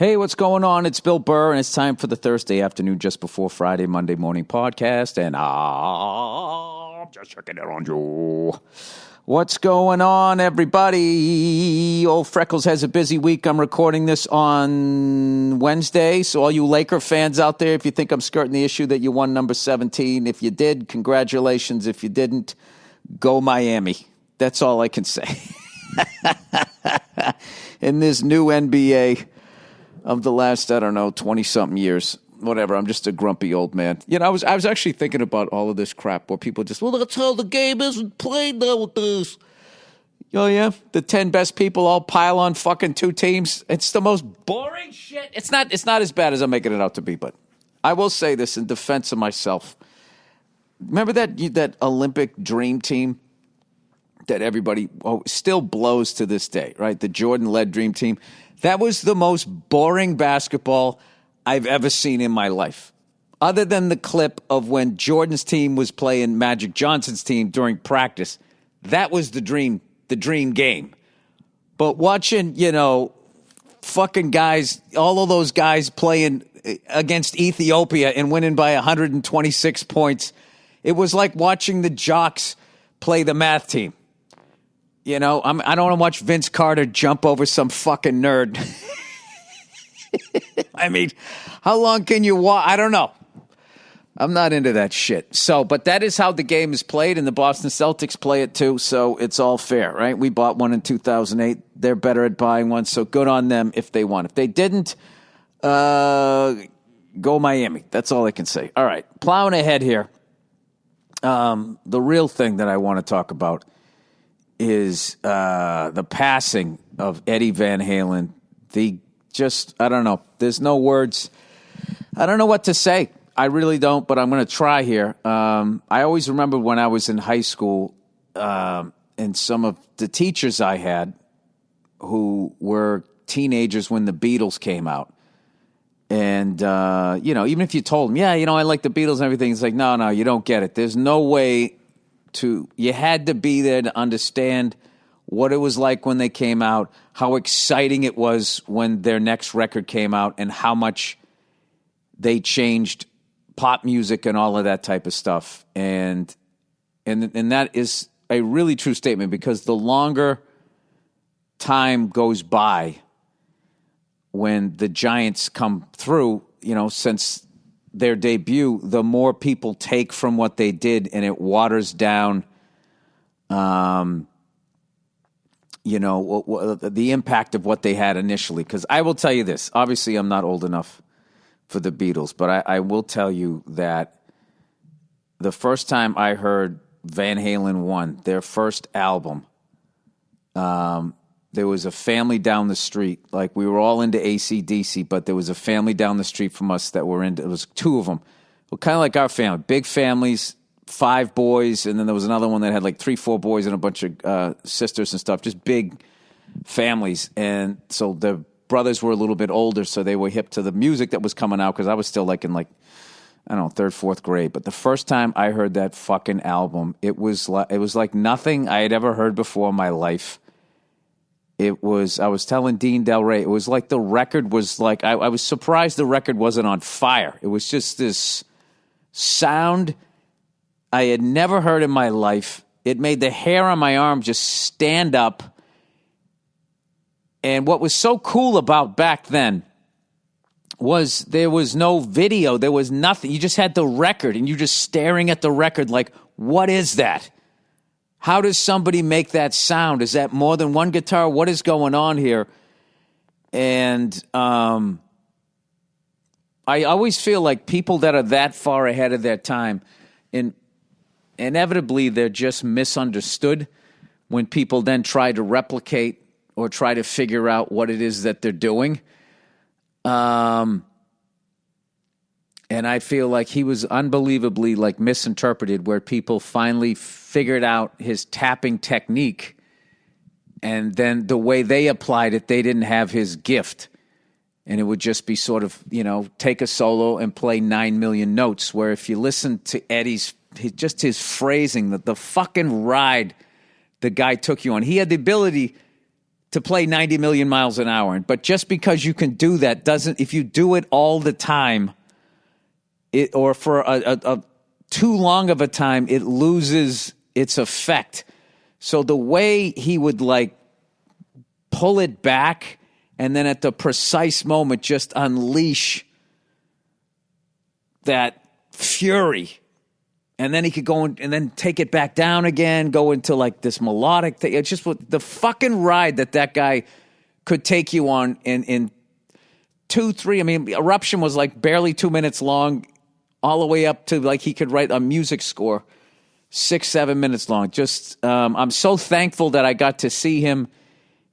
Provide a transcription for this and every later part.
Hey, what's going on? It's Bill Burr, and it's time for the Thursday afternoon, just before Friday, Monday morning podcast. And I'm just checking it on you. What's going on, everybody? Old Freckles has a busy week. I'm recording this on Wednesday, so all you Laker fans out there, if you think I'm skirting the issue that you won number 17, if you did, congratulations. If you didn't, go Miami. That's all I can say. In this new NBA of the last, 20-something years. Whatever, I'm just a grumpy old man. You know, I was actually thinking about all of this crap where people just, well, that's how the game isn't played nowadays. Oh, yeah? The 10 best people all pile on fucking two teams. It's the most boring shit. It's not as bad as I'm making it out to be, but I will say this in defense of myself. Remember that Olympic dream team that everybody still blows to this day, right? The Jordan-led dream team. That was the most boring basketball I've ever seen in my life. Other than the clip of when Jordan's team was playing Magic Johnson's team during practice. That was the dream game. But watching, fucking guys, all of those guys playing against Ethiopia and winning by 126 points, it was like watching the jocks play the math team. I don't want to watch Vince Carter jump over some fucking nerd. I mean, how long can you watch? I don't know. I'm not into that shit. But that is how the game is played, and the Boston Celtics play it too, so it's all fair, right? We bought one in 2008. They're better at buying one, so good on them if they won. If they didn't, go Miami. That's all I can say. All right, plowing ahead here. The real thing that I want to talk about is the passing of Eddie Van Halen. I don't know. There's no words. I don't know what to say. I really don't, but I'm going to try here. I always remember when I was in high school and some of the teachers I had who were teenagers when the Beatles came out. And, even if you told them, I like the Beatles and everything, it's like, no, you don't get it. There's no way you had to be there to understand what it was like when they came out, how exciting it was when their next record came out, and how much they changed pop music and all of that type of stuff. And that is a really true statement, because the longer time goes by when the Giants come through, since their debut, the more people take from what they did, and it waters down, the impact of what they had initially. Because I will tell you this, obviously I'm not old enough for the Beatles, but I will tell you that the first time I heard Van Halen 1, their first album, there was a family down the street. Like, we were all into AC/DC, but there was a family down the street from us that were into, it was two of them. Well, kind of like our family, big families, 5 boys, and then there was another one that had like 3-4 boys and a bunch of sisters and stuff, just big families. And so the brothers were a little bit older, so they were hip to the music that was coming out, because I was still like in 3rd, 4th grade. But the first time I heard that fucking album, it was like nothing I had ever heard before in my life. I was telling Dean Del Rey, it was like the record was like, I was surprised the record wasn't on fire. It was just this sound I had never heard in my life. It made the hair on my arm just stand up. And what was so cool about back then was there was no video. There was nothing. You just had the record, and you just staring at the record like, what is that? How does somebody make that sound? Is that more than one guitar? What is going on here? And I always feel like people that are that far ahead of their time, inevitably they're just misunderstood when people then try to replicate or try to figure out what it is that they're doing. And I feel like he was unbelievably misinterpreted, where people finally figured out his tapping technique, and then the way they applied it, they didn't have his gift. And it would just be sort of, take a solo and play 9 million notes, where if you listen to Eddie's phrasing, the fucking ride the guy took you on, he had the ability to play 90 million miles an hour. But just because you can do that doesn't, if you do it all the time, or for a too long of a time, it loses its effect. So the way he would like pull it back and then at the precise moment just unleash that fury, and then he could go and then take it back down again, go into like this melodic thing. It's just the fucking ride that guy could take you on in 2, 3. I mean, Eruption was like barely 2 minutes long, all the way up to like he could write a music score 6, 7 minutes long. Just I'm so thankful that I got to see him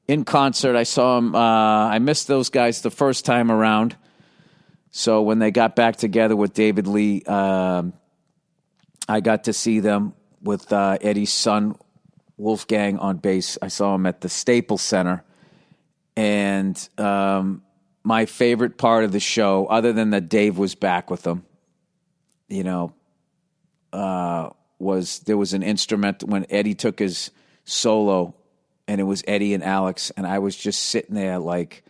in concert. I saw him. I missed those guys the first time around. So when they got back together with David Lee, I got to see them with Eddie's son, Wolfgang, on bass. I saw him at the Staples Center. And my favorite part of the show, other than that Dave was back with them, you know, was there was an instrument when Eddie took his solo, and it was Eddie and Alex, and I was just sitting there like,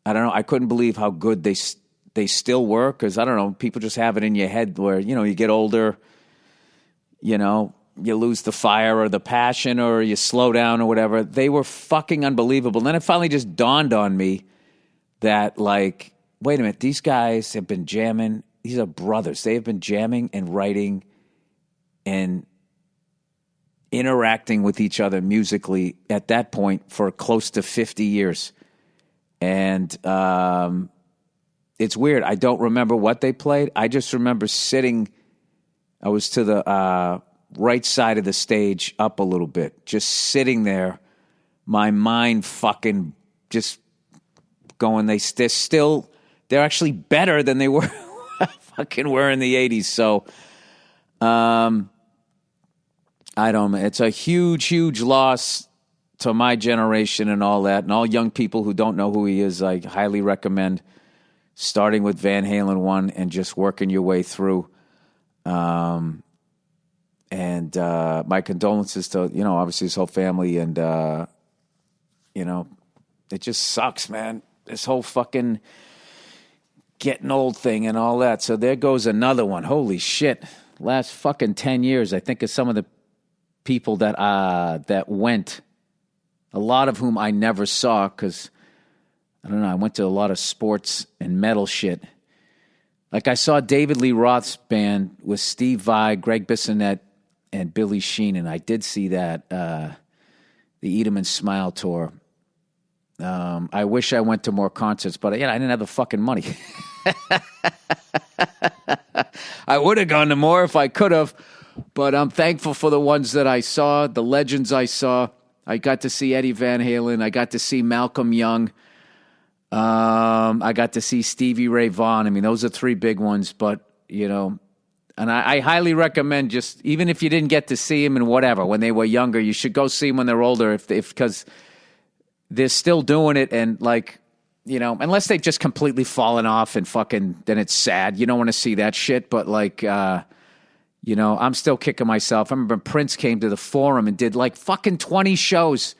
I don't know, I couldn't believe how good they still were, because, I don't know, people just have it in your head where, you know, you get older, you know, you lose the fire or the passion or you slow down or whatever. They were fucking unbelievable. And then it finally just dawned on me that, like, wait a minute, these guys have been jamming. These are brothers. They have been jamming and writing and interacting with each other musically at that point for close to 50 years. And it's weird. I don't remember what they played. I just remember sitting. I was to the right side of the stage up a little bit, just sitting there, my mind fucking just going, they're actually better than they were fucking were in the 80s. So I don't know. It's a huge, huge loss to my generation and all that. And all young people who don't know who he is, I highly recommend starting with Van Halen 1 and just working your way through. And my condolences to, you know, obviously his whole family. And, you know, it just sucks, man. This whole fucking getting old thing and all that. So there goes another one. Holy shit. Last fucking 10 years, I think of some of the people that went, a lot of whom I never saw because, I don't know, I went to a lot of sports and metal shit. Like I saw David Lee Roth's band with Steve Vai, Greg Bissonette, and Billy Sheen, and I did see that, the Eat 'em and Smile tour. I wish I went to more concerts, but yeah, I didn't have the fucking money. I would have gone to more if I could have, but I'm thankful for the ones that I saw, the legends I saw. I got to see Eddie Van Halen. I got to see Malcolm Young. I got to see Stevie Ray Vaughan. I mean, those are 3 big ones, but, you know, and I highly recommend, just, even if you didn't get to see them and whatever, when they were younger, you should go see them when they're older, because they're still doing it. And, like, you know, unless they've just completely fallen off and fucking, then it's sad. You don't want to see that shit. But, like, you know, I'm still kicking myself. I remember Prince came to the Forum and did like fucking 20 shows,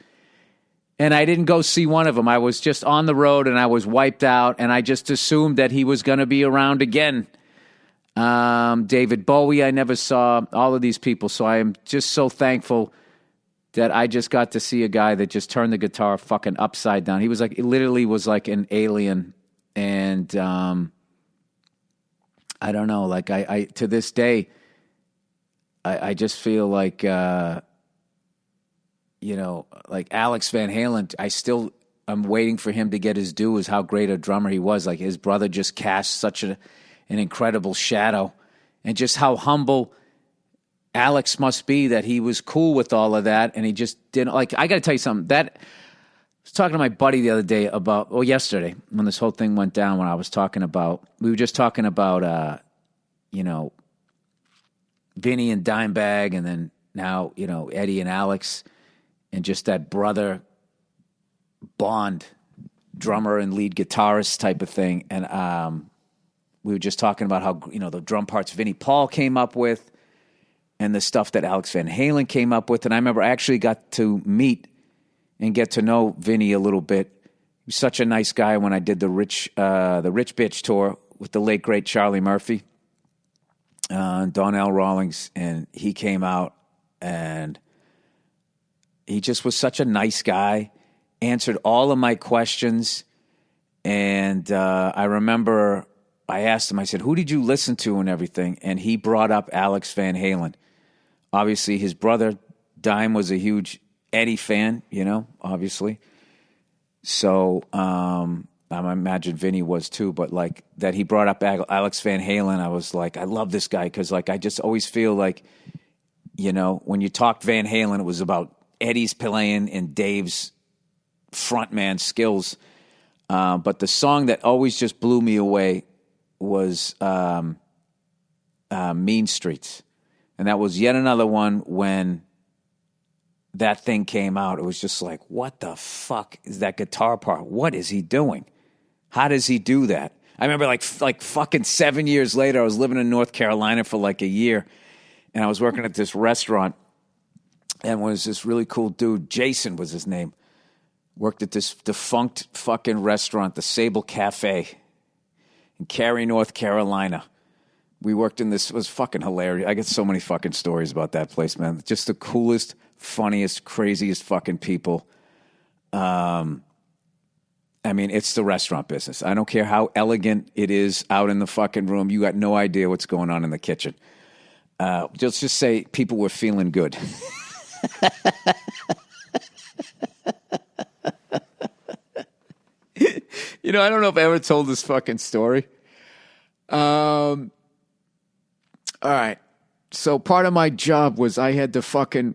and I didn't go see one of them. I was just on the road and I was wiped out, and I just assumed that he was going to be around again. David Bowie, I never saw, all of these people. So I am just so thankful that I just got to see a guy that just turned the guitar fucking upside down. He was like, it literally was like an alien. And I don't know, like I to this day, I just feel like, you know, like Alex Van Halen, I'm waiting for him to get his due as how great a drummer he was. Like, his brother just cast such an incredible shadow, and just how humble Alex must be that he was cool with all of that. And he just didn't, like, I got to tell you something that I was talking to my buddy the other day about, yesterday when this whole thing went down, we were just talking about, you know, Vinny and Dimebag, and then now, you know, Eddie and Alex, and just that brother bond, drummer and lead guitarist type of thing. And we were just talking about how, you know, the drum parts Vinnie Paul came up with and the stuff that Alex Van Halen came up with. And I remember I actually got to meet and get to know Vinny a little bit. He was such a nice guy when I did the Rich Bitch tour with the late, great Charlie Murphy, Donnell Rawlings, and he came out, and he just was such a nice guy, answered all of my questions, and I remember I asked him, I said, who did you listen to and everything? And he brought up Alex Van Halen. Obviously, his brother, Dime, was a huge Eddie fan, obviously. So I imagine Vinny was too, but like that he brought up Alex Van Halen, I was like, I love this guy because like I just always feel like, when you talked Van Halen, it was about Eddie's playing and Dave's frontman skills. But the song that always just blew me away was Mean Streets. And that was yet another one when that thing came out. It was just like, what the fuck is that guitar part? What is he doing? How does he do that? I remember like fucking 7 years later, I was living in North Carolina for like a year, and I was working at this restaurant, and was this really cool dude, Jason was his name, worked at this defunct fucking restaurant, the Sable Cafe in Cary, North Carolina. We worked in this, it was fucking hilarious. I get so many fucking stories about that place, man. Just the coolest, funniest, craziest fucking people. I mean, it's the restaurant business. I don't care how elegant it is out in the fucking room. You got no idea what's going on in the kitchen. Let's just say people were feeling good. I don't know if I ever told this fucking story. All right. So part of my job was I had to fucking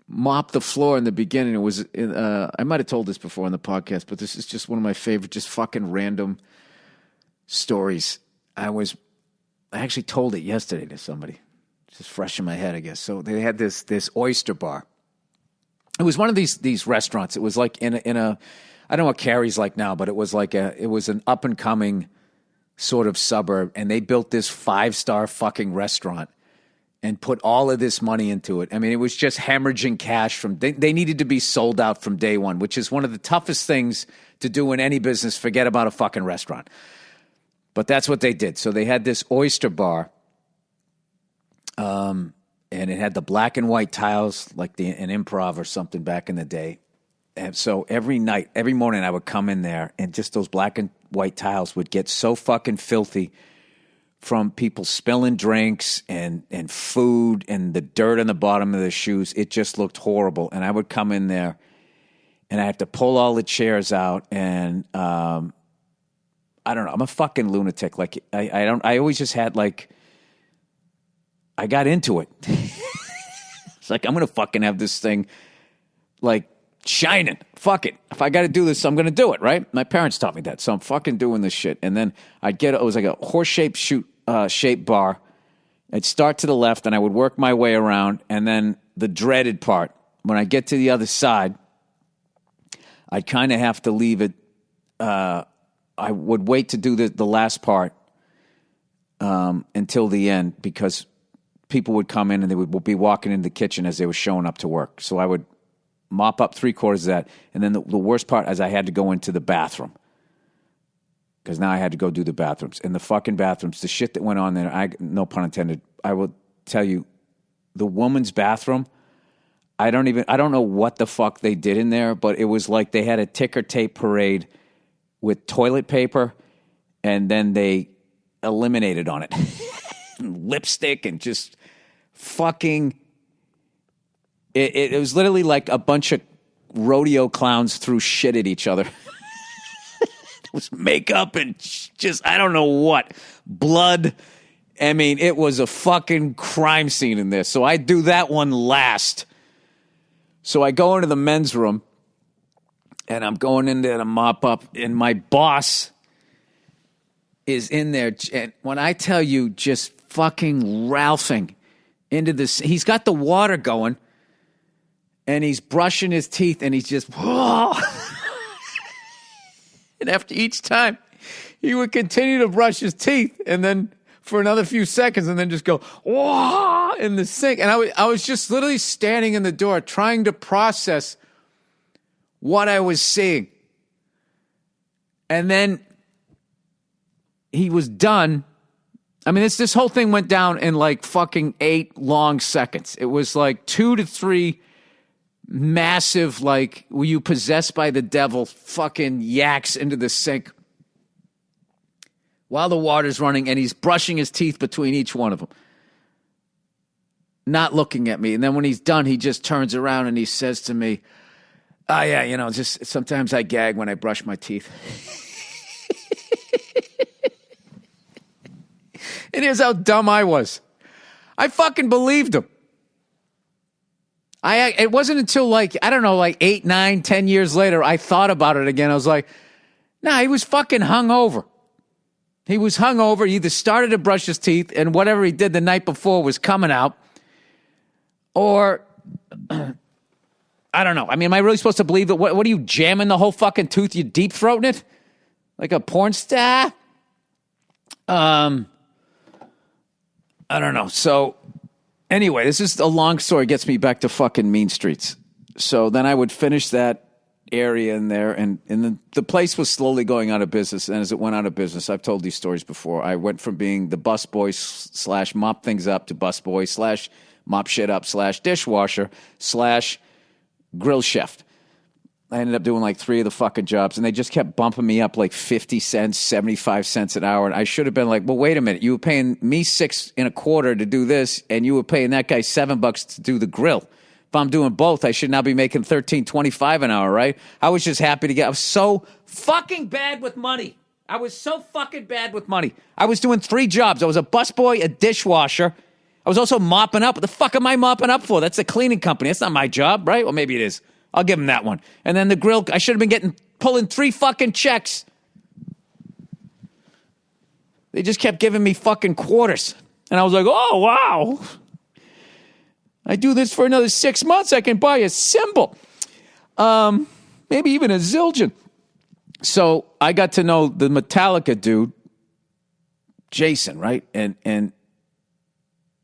mop the floor in the beginning. It was, I might have told this before on the podcast, but this is just one of my favorite, just fucking random stories. I actually told it yesterday to somebody. It's just fresh in my head, I guess. So they had this oyster bar. It was one of these restaurants. It was like in a I don't know what Cary's like now, but it was an up and coming sort of suburb, and they built this 5-star fucking restaurant and put all of this money into it. I mean, it was just hemorrhaging cash they needed to be sold out from day one, which is one of the toughest things to do in any business. Forget about a fucking restaurant. But that's what they did. So they had this oyster bar, and it had the black and white tiles like an Improv or something back in the day. And so every morning I would come in there, and just those black and white tiles would get so fucking filthy from people spilling drinks and food and the dirt on the bottom of their shoes. It just looked horrible. And I would come in there, and I have to pull all the chairs out, and I don't know. I'm a fucking lunatic. Like I always just had like, I got into it. It's like, I'm going to fucking have this thing like shining. Fuck it. If I got to do this, I'm going to do it, right? My parents taught me that. So I'm fucking doing this shit. And then it was like a horse-shaped shaped bar. I'd start to the left, and I would work my way around. And then the dreaded part, when I get to the other side, I'd kind of have to leave it. I would wait to do the last part until the end, because people would come in and they would be walking in the kitchen as they were showing up to work. So I would mop up 3/4 of that. And then the worst part is I had to go into the bathroom, because now I had to go do the bathrooms. And the fucking bathrooms, the shit that went on there, no pun intended, I will tell you, the woman's bathroom, I don't know what the fuck they did in there, but it was like they had a ticker tape parade with toilet paper, and then they eliminated on it. Lipstick and just fucking... It was literally like a bunch of rodeo clowns threw shit at each other. It was makeup and just, I don't know what. Blood. I mean, it was a fucking crime scene in this. So I do that one last. So I go into the men's room, and I'm going in there to mop up, and my boss is in there. And when I tell you, just fucking Ralphing into this, he's got the water going, and he's brushing his teeth, and he's just, whoa. And after each time, he would continue to brush his teeth, and then for another few seconds, and then just go, whoa, in the sink. And I was just literally standing in the door trying to process what I was seeing. And then he was done. I mean, this whole thing went down in like fucking 8 long seconds. It was like 2 to 3 massive, like, were you possessed by the devil, fucking yaks into the sink while the water's running, and he's brushing his teeth between each one of them, not looking at me. And then when he's done, he just turns around and he says to me, "Oh, yeah, you know, just sometimes I gag when I brush my teeth." And here's how dumb I was. I fucking believed him. It wasn't until like, I don't know, like 8, 9, 10 years later, I thought about it again. I was like, nah, he was fucking hungover. He was hungover. He either started to brush his teeth and whatever he did the night before was coming out. Or, I don't know. I mean, am I really supposed to believe that? What are you, jamming the whole fucking tooth? You deep throating it? Like a porn star? I don't know. So, anyway, this is a long story. It gets me back to fucking Mean Streets. So then I would finish that area in there, and the place was slowly going out of business. And as it went out of business, I've told these stories before. I went from being the busboy / mop things up to busboy / mop shit up / dishwasher / grill chef. I ended up doing like 3 of the fucking jobs, and they just kept bumping me up like 50 cents, 75 cents an hour. And I should have been like, well, wait a minute. You were paying me $6.25 to do this, and you were paying that guy $7 to do the grill. If I'm doing both, I should now be making $13.25 an hour, right? I was just happy to I was so fucking bad with money. I was doing 3 jobs. I was a busboy, a dishwasher. I was also mopping up. What the fuck am I mopping up for? That's a cleaning company. That's not my job, right? Well, maybe it is. I'll give him that one. And then the grill, I should have been pulling 3 fucking checks. They just kept giving me fucking quarters. And I was like, oh, wow. I do this for another 6 months, I can buy a cymbal. Maybe even a zildjian. So I got to know the Metallica dude, Jason, right? And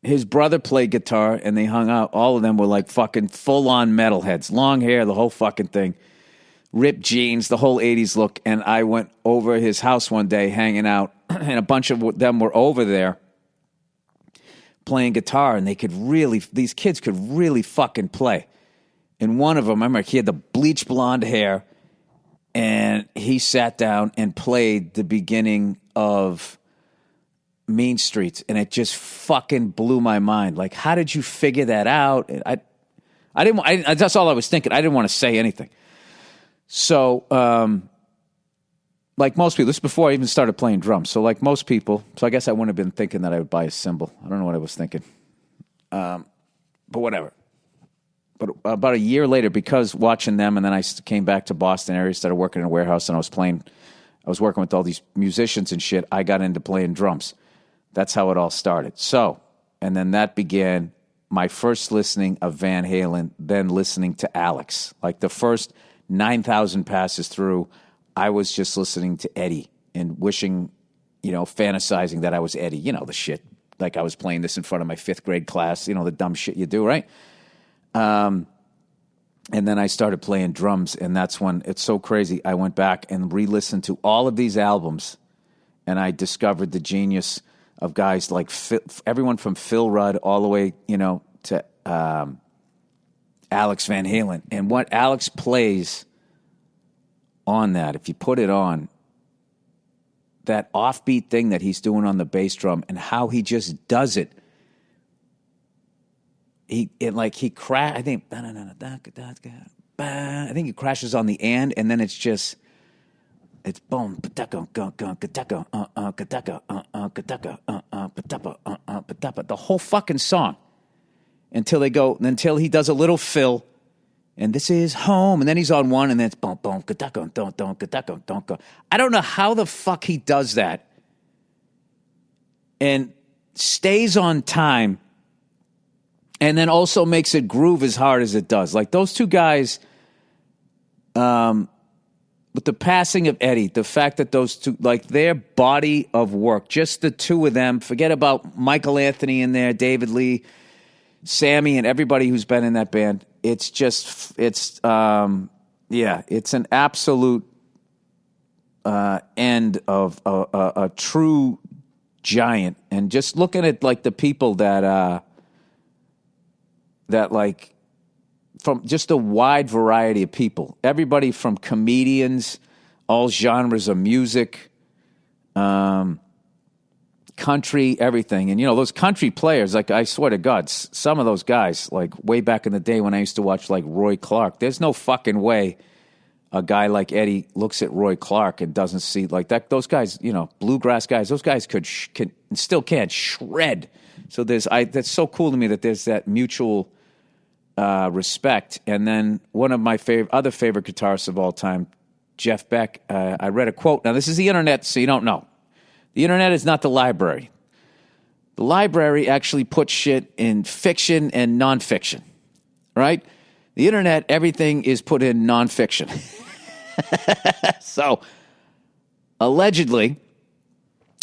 his brother played guitar, and they hung out. All of them were like fucking full-on metalheads. Long hair, the whole fucking thing. Ripped jeans, the whole 80s look. And I went over his house one day hanging out, and a bunch of them were over there playing guitar, and these kids could really fucking play. And one of them, I remember he had the bleach blonde hair, and he sat down and played the beginning of Mean Streets, and it just fucking blew my mind. Like, how did you figure that out? That's all I was thinking. I didn't want to say anything. So, like most people, this is before I even started playing drums. So like most people, so I guess I wouldn't have been thinking that I would buy a cymbal. I don't know what I was thinking. But whatever. But about a year later, because watching them, and then I came back to Boston area, started working in a warehouse, and I was working with all these musicians and shit. I got into playing drums. That's how it all started. So, and then that began my first listening of Van Halen, then listening to Alex. Like the first 9,000 passes through, I was just listening to Eddie and wishing, fantasizing that I was Eddie. You know, the shit. Like I was playing this in front of my 5th grade class, the dumb shit you do, right? And then I started playing drums, and that's when it's so crazy. I went back and re-listened to all of these albums, and I discovered the genius of guys like everyone from Phil Rudd all the way, to Alex Van Halen. And what Alex plays on that, if you put it on, that offbeat thing that he's doing on the bass drum and how he just does it. I think he crashes on the and then it's boom, the whole fucking song until he does a little fill, and this is home, and then he's on one, and then it's boom, boom, I don't know how the fuck he does that and stays on time, and then also makes it groove as hard as it does. Like those two guys, with the passing of Eddie, the fact that those two, like their body of work, just the two of them, forget about Michael Anthony in there, David Lee, Sammy, and everybody who's been in that band. It's Yeah, it's an absolute end of a true giant. And just looking at like the people that like from just a wide variety of people, everybody from comedians, all genres of music, country, everything. And, you know, those country players, like, I swear to God, some of those guys, like, way back in the day when I used to watch, like, Roy Clark, there's no fucking way a guy like Eddie looks at Roy Clark and doesn't see, like, that. Those guys, you know, bluegrass guys, those guys still can't shred. So that's so cool to me that there's that mutual respect. And then one of my other favorite guitarists of all time, Jeff Beck, I read a quote. Now, this is the internet, so you don't know. The internet is not the library. The library actually puts shit in fiction and nonfiction, right? The internet, everything is put in nonfiction. So, allegedly,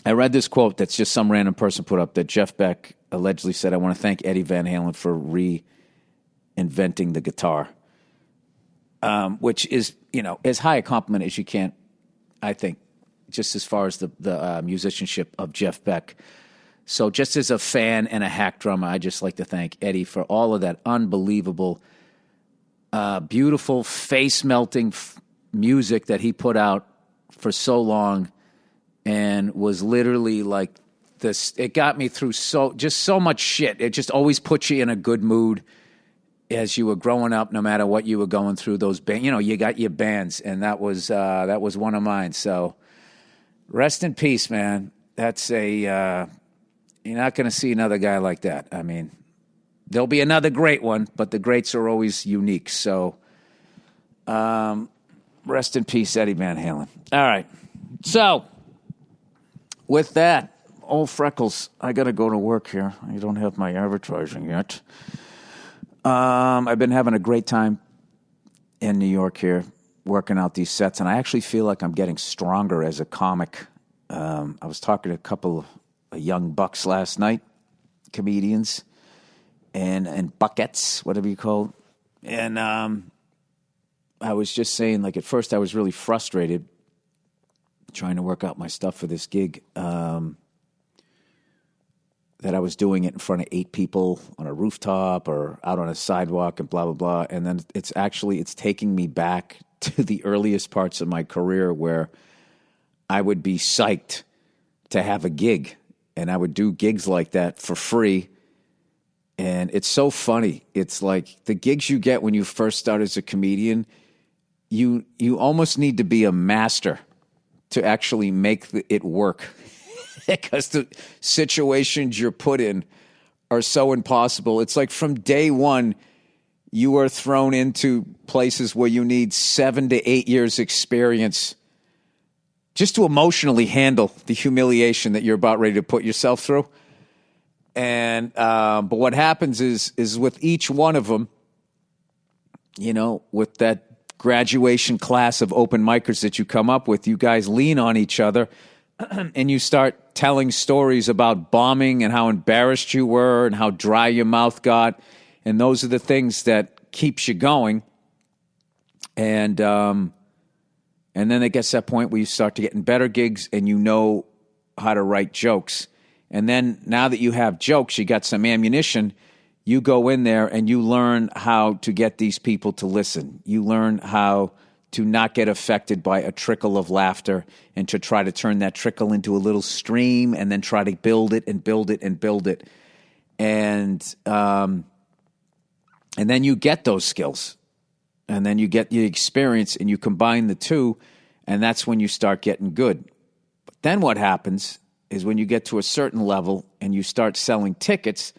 I read this quote that's just some random person put up that Jeff Beck allegedly said, "I want to thank Eddie Van Halen for reinventing the guitar," which is, you know, as high a compliment as you can, I think, just as far as the musicianship of Jeff Beck. So just as a fan and a hack drummer, I just like to thank Eddie for all of that unbelievable, beautiful, face-melting music that he put out for so long, and was literally like this. It got me through so much shit. It just always puts you in a good mood as you were growing up, no matter what you were going through. Those you know, you got your bands, and that was one of mine. So rest in peace, man. That's you're not going to see another guy like that. I mean, there'll be another great one, but the greats are always unique. So rest in peace, Eddie Van Halen. All right. So with that, old Freckles, I got to go to work here. I don't have my advertising yet. I've been having a great time in New York here, working out these sets, and I actually feel like I'm getting stronger as a comic. I was talking to a couple of young bucks last night, comedians, and buckets, whatever you call it. And I was just saying, like, at first I was really frustrated trying to work out my stuff for this gig, that I was doing it in front of 8 people on a rooftop or out on a sidewalk and blah, blah, blah. And then it's taking me back to the earliest parts of my career where I would be psyched to have a gig, and I would do gigs like that for free. And it's so funny. It's like the gigs you get when you first start as a comedian, you almost need to be a master to actually make it work. Because the situations you're put in are so impossible. It's like from day one, you are thrown into places where you need 7 to 8 years experience just to emotionally handle the humiliation that you're about ready to put yourself through. And but what happens is with each one of them, you know, with that graduation class of open micers that you come up with, you guys lean on each other and you start telling stories about bombing and how embarrassed you were and how dry your mouth got. And those are the things that keeps you going. And then it gets to that point where you start to get in better gigs and you know how to write jokes. And then now that you have jokes, you got some ammunition, you go in there and you learn how to get these people to listen. You learn how to not get affected by a trickle of laughter and to try to turn that trickle into a little stream and then try to build it and build it and build it. And then you get those skills, and then you get the experience, and you combine the two, and that's when you start getting good. But then what happens is when you get to a certain level and you start selling tickets,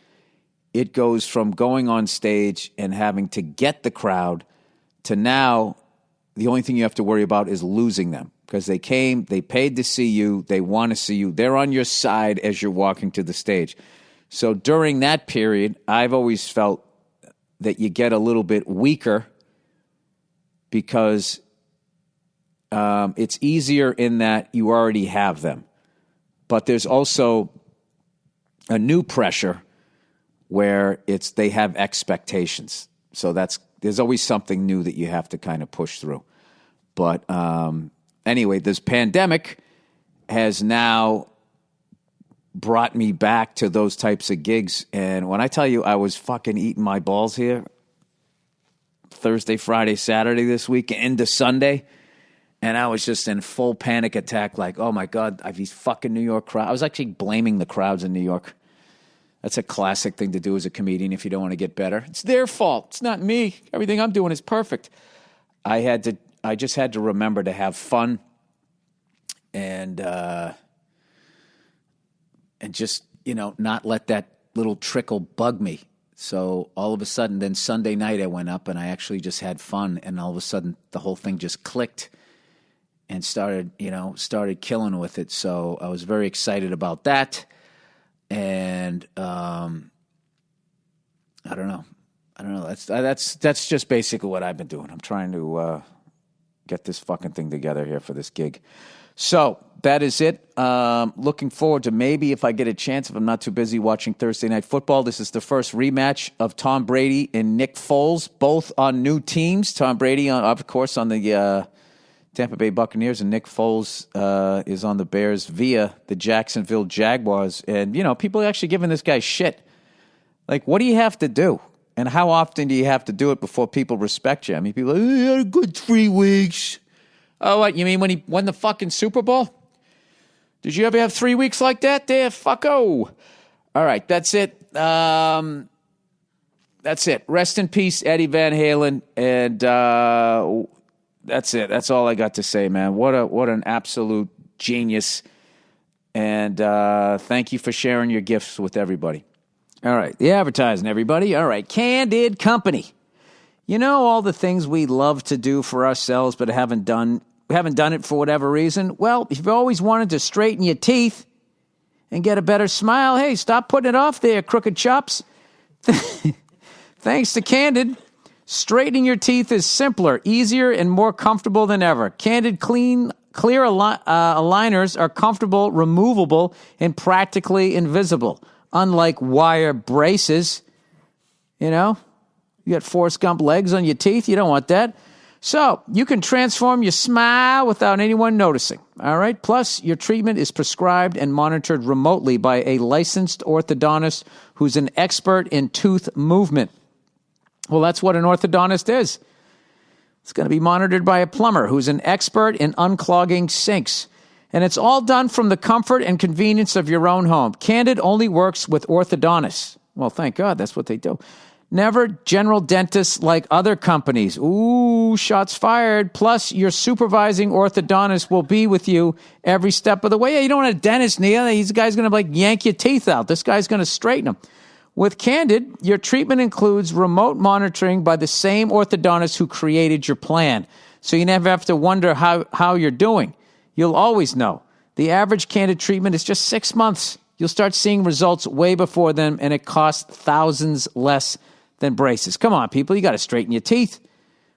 it goes from going on stage and having to get the crowd to now the only thing you have to worry about is losing them, because they came, they paid to see you, they want to see you, they're on your side as you're walking to the stage. So during that period, I've always felt that you get a little bit weaker because it's easier in that you already have them. But there's also a new pressure where they have expectations. So that's there's always something new that you have to kind of push through. But anyway, this pandemic has now brought me back to those types of gigs. And when I tell you I was fucking eating my balls here Thursday, Friday, Saturday this week into Sunday, and I was just in full panic attack, like, oh my God, these fucking New York crowds. I was actually blaming the crowds in New York. That's a classic thing to do as a comedian if you don't want to get better. It's their fault. It's not me. Everything I'm doing is perfect. I just had to remember to have fun and just, not let that little trickle bug me. So all of a sudden, then Sunday night I went up and I actually just had fun, and all of a sudden the whole thing just clicked and started killing with it. So I was very excited about that. And I don't know. That's just basically what I've been doing. I'm trying to get this fucking thing together here for this gig. So that is it. Looking forward to maybe, if I get a chance, if I'm not too busy, watching Thursday Night Football. This is the first rematch of Tom Brady and Nick Foles, both on new teams. Tom Brady, of course, on the Tampa Bay Buccaneers, and Nick Foles is on the Bears via the Jacksonville Jaguars. And, people are actually giving this guy shit. Like, what do you have to do? And how often do you have to do it before people respect you? I mean, people are like, he had a good 3 weeks. Oh, what, you mean when he won the fucking Super Bowl? Did you ever have 3 weeks like that there, fucko? All right, that's it. That's it. Rest in peace, Eddie Van Halen. And that's it. That's all I got to say, man. What an absolute genius. And thank you for sharing your gifts with everybody. All right, the advertising, everybody. All right, Candid Company. All the things we love to do for ourselves but haven't done it for whatever reason? Well, if you've always wanted to straighten your teeth and get a better smile, hey, stop putting it off there, crooked chops. Thanks to Candid, straightening your teeth is simpler, easier, and more comfortable than ever. Candid clear aligners are comfortable, removable, and practically invisible. Unlike wire braces, you got Forrest Gump legs on your teeth. You don't want that. So you can transform your smile without anyone noticing. All right. Plus, your treatment is prescribed and monitored remotely by a licensed orthodontist who's an expert in tooth movement. Well, that's what an orthodontist is. It's going to be monitored by a plumber who's an expert in unclogging sinks. And it's all done from the comfort and convenience of your own home. Candid only works with orthodontists. Well, thank God, that's what they do. Never general dentists like other companies. Ooh, shots fired. Plus, your supervising orthodontist will be with you every step of the way. You don't want a dentist, Neil. This guy's going to yank your teeth out. This guy's going to straighten them. With Candid, your treatment includes remote monitoring by the same orthodontist who created your plan. So you never have to wonder how you're doing. You'll always know. The average Candid treatment is just 6 months. You'll start seeing results way before them, and it costs thousands less than braces. Come on, people. You got to straighten your teeth.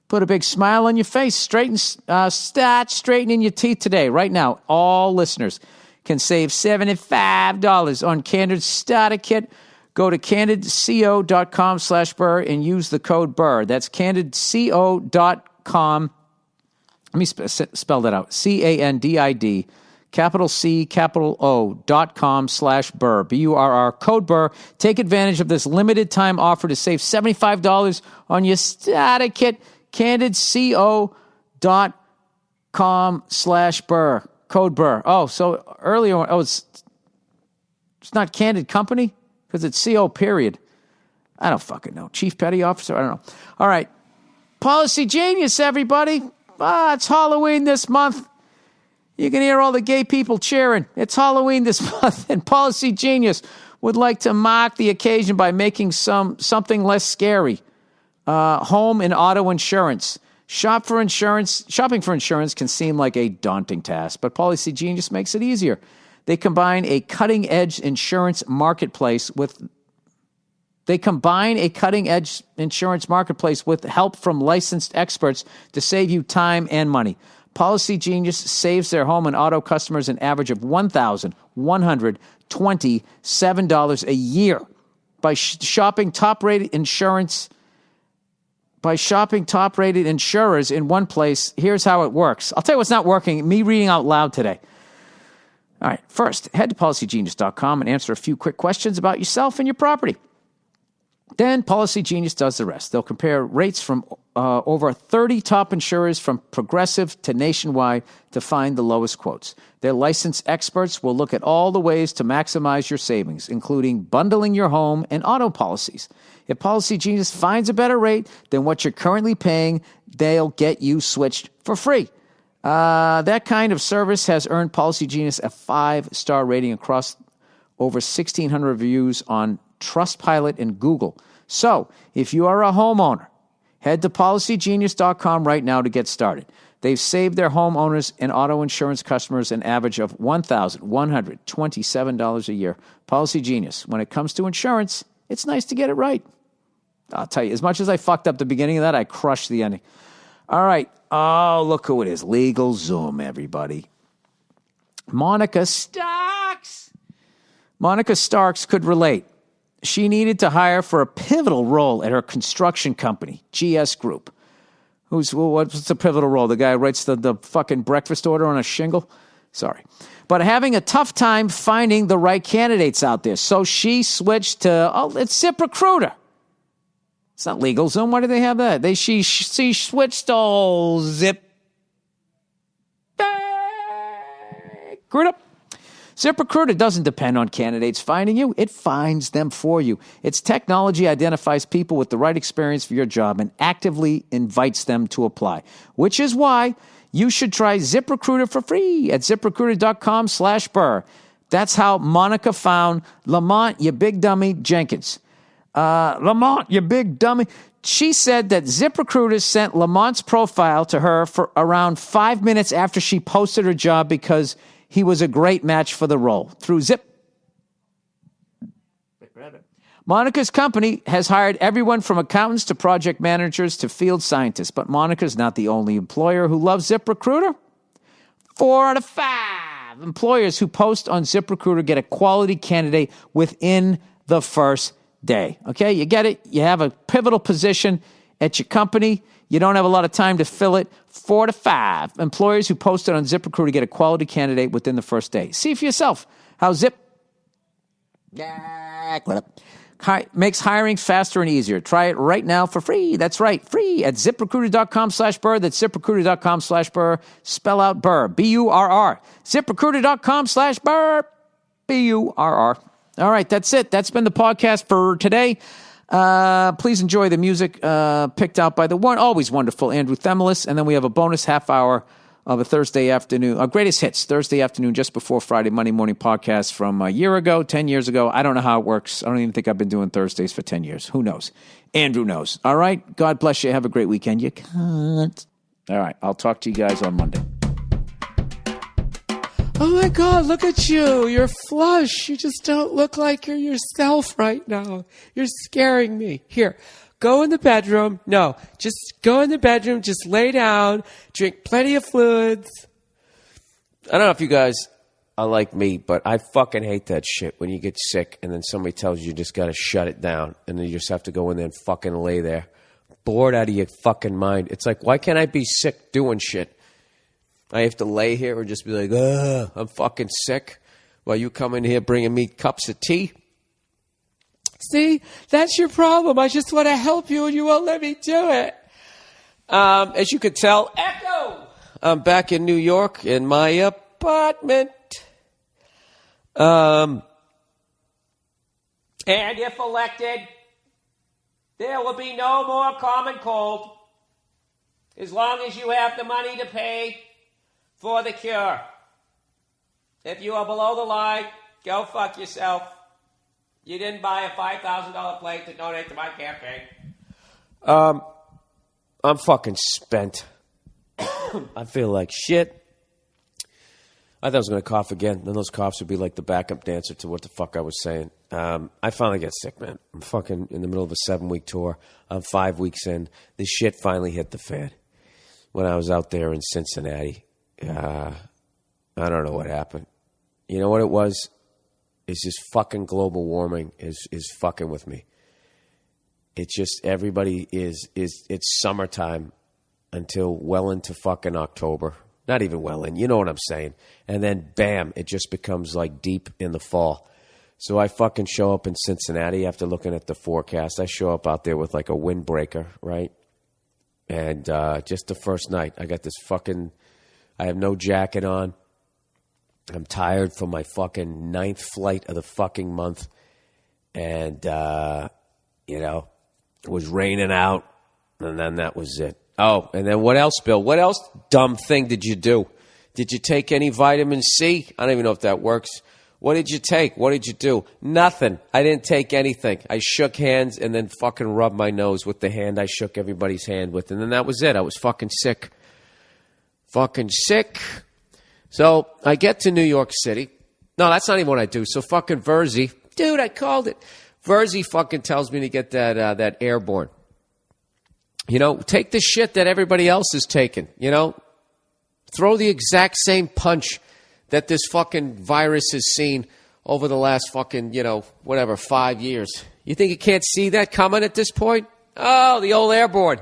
Put a big smile on your face. Start straightening your teeth today. Right now, all listeners can save $75 on Candid's starter kit. Go to candidco.com/Burr and use the code Burr. That's candidco.com. Let me spell that out. CANDID, capital C, capital O.com/Burr, BURR, code Burr. Take advantage of this limited time offer to save $75 on your starter kit. CandidCO.com/Burr, code Burr. Oh, so earlier, it's not Candid Company? Because it's CO period. I don't fucking know. Chief Petty Officer? I don't know. All right. Policy Genius, everybody. It's Halloween this month. You can hear all the gay people cheering. It's Halloween this month, and Policy Genius would like to mark the occasion by making something less scary. Home and auto insurance. Shopping for insurance can seem like a daunting task, but Policy Genius makes it easier. They combine a cutting-edge insurance marketplace with help from licensed experts to save you time and money. Policy Genius saves their home and auto customers an average of $1,127 a year by shopping top-rated insurance by shopping top-rated insurers in one place. Here's how it works. I'll tell you what's not working. Me reading out loud today. All right. First, head to PolicyGenius.com and answer a few quick questions about yourself and your property. Then Policy Genius does the rest. They'll compare rates from over 30 top insurers from Progressive to Nationwide to find the lowest quotes. Their licensed experts will look at all the ways to maximize your savings, including bundling your home and auto policies. If Policy Genius finds a better rate than what you're currently paying, they'll get you switched for free. That kind of service has earned Policy Genius a 5-star rating across over 1,600 reviews on Trustpilot and Google. So, if you are a homeowner, head to PolicyGenius.com right now to get started. They've saved their homeowners and auto insurance customers an average of $1,127 a year. Policy Genius. When it comes to insurance, it's nice to get it right. I'll tell you, as much as I fucked up the beginning of that, I crushed the ending. All right. Oh, look who it is. LegalZoom, everybody. Monica Starks. Monica Starks could relate. She needed to hire for a pivotal role at her construction company, GS Group. What's the pivotal role? The guy who writes the fucking breakfast order on a shingle? Sorry. But having a tough time finding the right candidates out there. So she switched to, it's ZipRecruiter. It's not LegalZoom. Why do they have that? She switched to Zip. ZipRecruiter. ZipRecruiter doesn't depend on candidates finding you. It finds them for you. Its technology identifies people with the right experience for your job and actively invites them to apply, which is why you should try ZipRecruiter for free at ZipRecruiter.com/Burr. That's how Monica found Lamont, you big dummy, Jenkins. Lamont, you big dummy. She said that ZipRecruiter sent Lamont's profile to her for around 5 minutes after she posted her job because he was a great match for the role. Through Zip. Monica's company has hired everyone from accountants to project managers to field scientists, but Monica's not the only employer who loves ZipRecruiter. 4 out of 5 employers who post on ZipRecruiter get a quality candidate within the first day. Okay, you get it? You have a pivotal position at your company. You don't have a lot of time to fill it. 4 to 5 employers who posted on ZipRecruiter get a quality candidate within the first day. See for yourself how Zip makes hiring faster and easier. Try it right now for free. That's right, free at ZipRecruiter.com/Burr. That's ZipRecruiter.com/Burr. Spell out Burr, B-U-R-R. ZipRecruiter.com/Burr, B-U-R-R. All right, that's it. That's been the podcast for today. Please enjoy the music picked out by the one, always wonderful Andrew Themelis. And then we have a bonus half hour of a Thursday afternoon, our greatest hits, Thursday afternoon, just before Friday, Monday morning podcast from a year ago, 10 years ago. I don't know how it works. I don't even think I've been doing Thursdays for 10 years. Who knows? Andrew knows. All right. God bless you. Have a great weekend. You can't. All right. I'll talk to you guys on Monday. Oh my God, look at you. You're flush. You just don't look like you're yourself right now. You're scaring me. Here, go in the bedroom. No, just go in the bedroom. Just lay down. Drink plenty of fluids. I don't know if you guys are like me, but I fucking hate that shit when you get sick and then somebody tells you just got to shut it down and then you just have to go in there and fucking lay there. Bored out of your fucking mind. It's like, why can't I be sick doing shit? I have to lay here or just be like, I'm fucking sick while you come in here bringing me cups of tea. See, that's your problem. I just want to help you and you won't let me do it. As you could tell, echo. I'm back in New York in my apartment. And if elected, there will be no more common cold as long as you have the money to pay for the cure. If you are below the line, go fuck yourself. You didn't buy a $5,000 plate to donate to my campaign. I'm fucking spent. I feel like shit. I thought I was going to cough again. Then those coughs would be like the backup dancer to what the fuck I was saying. I finally get sick, man. I'm fucking in the middle of a 7-week tour. I'm 5 weeks in. This shit finally hit the fan. When I was out there in Cincinnati, I don't know what happened. You know what it was? 'Is this fucking global warming is fucking with me. It's just everybody it's summertime until well into fucking October. Not even well in, you know what I'm saying. And then, bam, it just becomes like deep in the fall. So I fucking show up in Cincinnati after looking at the forecast. I show up out there with like a windbreaker, right? And just the first night, I got this fucking, I have no jacket on. I'm tired from my fucking 9th flight of the fucking month. And, you know, it was raining out. And then that was it. Oh, and then what else, Bill? What else dumb thing did you do? Did you take any vitamin C? I don't even know if that works. What did you take? What did you do? Nothing. I didn't take anything. I shook hands and then fucking rubbed my nose with the hand I shook everybody's hand with. And then that was it. I was fucking sick. Fucking sick. So I get to New York City. No, that's not even what I do. So fucking Verzi. Dude, I called it. Verzi fucking tells me to get that airborne. You know, take the shit that everybody else is taking, you know. Throw the exact same punch that this fucking virus has seen over the last fucking, 5 years. You think it can't see that coming at this point? Oh, the old airborne.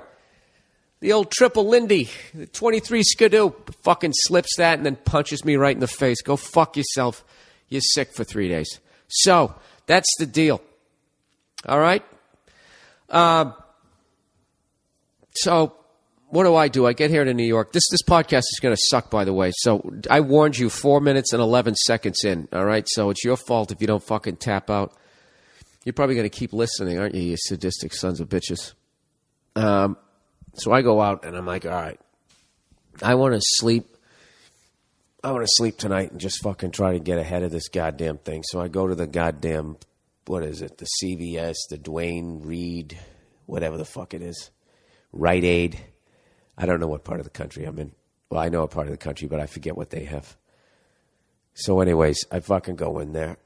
The old triple Lindy. The 23 Skidoo fucking slips that and then punches me right in the face. Go fuck yourself. You're sick for 3 days. So, that's the deal. All right? So, what do? I get here to New York. This podcast is going to suck, by the way. So, I warned you 4 minutes and 11 seconds in. All right? So, it's your fault if you don't fucking tap out. You're probably going to keep listening, aren't you, you sadistic sons of bitches? So, I go out and I'm like, all right. I want to sleep. I want to sleep tonight and just fucking try to get ahead of this goddamn thing. So, I go to the goddamn, what is it? The CVS, the Duane Reade, whatever the fuck it is. Rite Aid. I don't know what part of the country I'm in. Well, I know a part of the country, but I forget what they have. So anyways, I fucking go in there.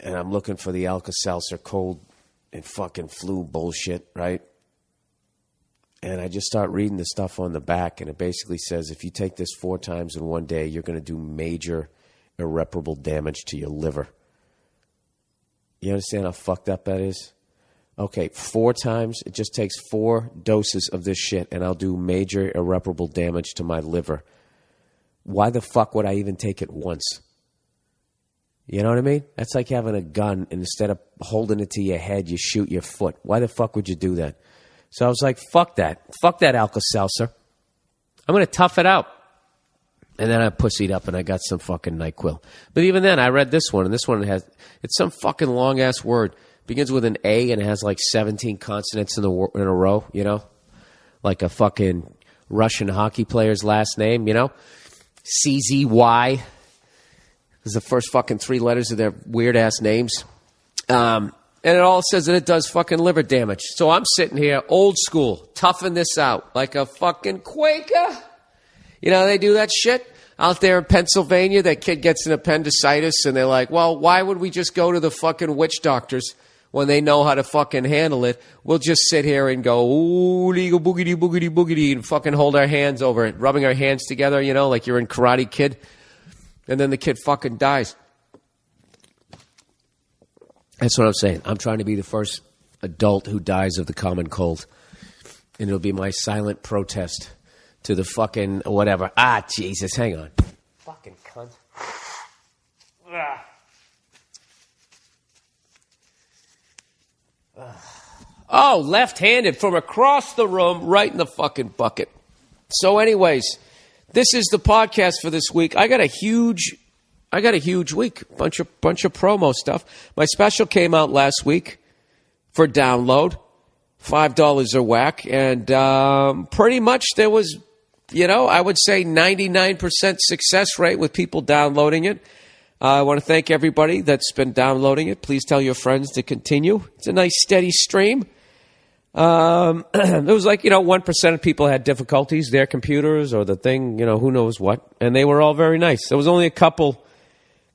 And I'm looking for the Alka-Seltzer cold and fucking flu bullshit, right? And I just start reading the stuff on the back. And it basically says, if you take this 4 times in one day, you're going to do major irreparable damage to your liver. You understand how fucked up that is? Okay, 4 times. It just takes 4 doses of this shit, and I'll do major irreparable damage to my liver. Why the fuck would I even take it once? You know what I mean? That's like having a gun, and instead of holding it to your head, you shoot your foot. Why the fuck would you do that? So I was like, fuck that. Fuck that Alka-Seltzer. I'm going to tough it out. And then I pussied up, and I got some fucking NyQuil. But even then, I read this one, and this one it's some fucking long-ass word. Begins with an A and it has like 17 consonants in a row, you know? Like a fucking Russian hockey player's last name, you know? CZY is the first fucking 3 letters of their weird-ass names. And it all says that it does fucking liver damage. So I'm sitting here, old school, toughing this out like a fucking Quaker. You know how they do that shit? Out there in Pennsylvania, that kid gets an appendicitis and they're like, well, why would we just go to the fucking witch doctors when they know how to fucking handle it? We'll just sit here and go, ooh, legal boogity, boogity, boogity, and fucking hold our hands over it, rubbing our hands together, you know, like you're in Karate Kid. And then the kid fucking dies. That's what I'm saying. I'm trying to be the first adult who dies of the common cold. And it'll be my silent protest to the fucking whatever. Ah, Jesus, hang on. Fucking cunt. Oh, left-handed from across the room, right in the fucking bucket. So anyways, this is the podcast for this week. I got a huge week. Bunch of promo stuff. My special came out last week for download. $5 a whack. And pretty much there was, I would say 99% success rate with people downloading it. I want to thank everybody that's been downloading it. Please tell your friends to continue. It's a nice, steady stream. It was like, 1% of people had difficulties, their computers or the thing, who knows what. And they were all very nice. There was only a couple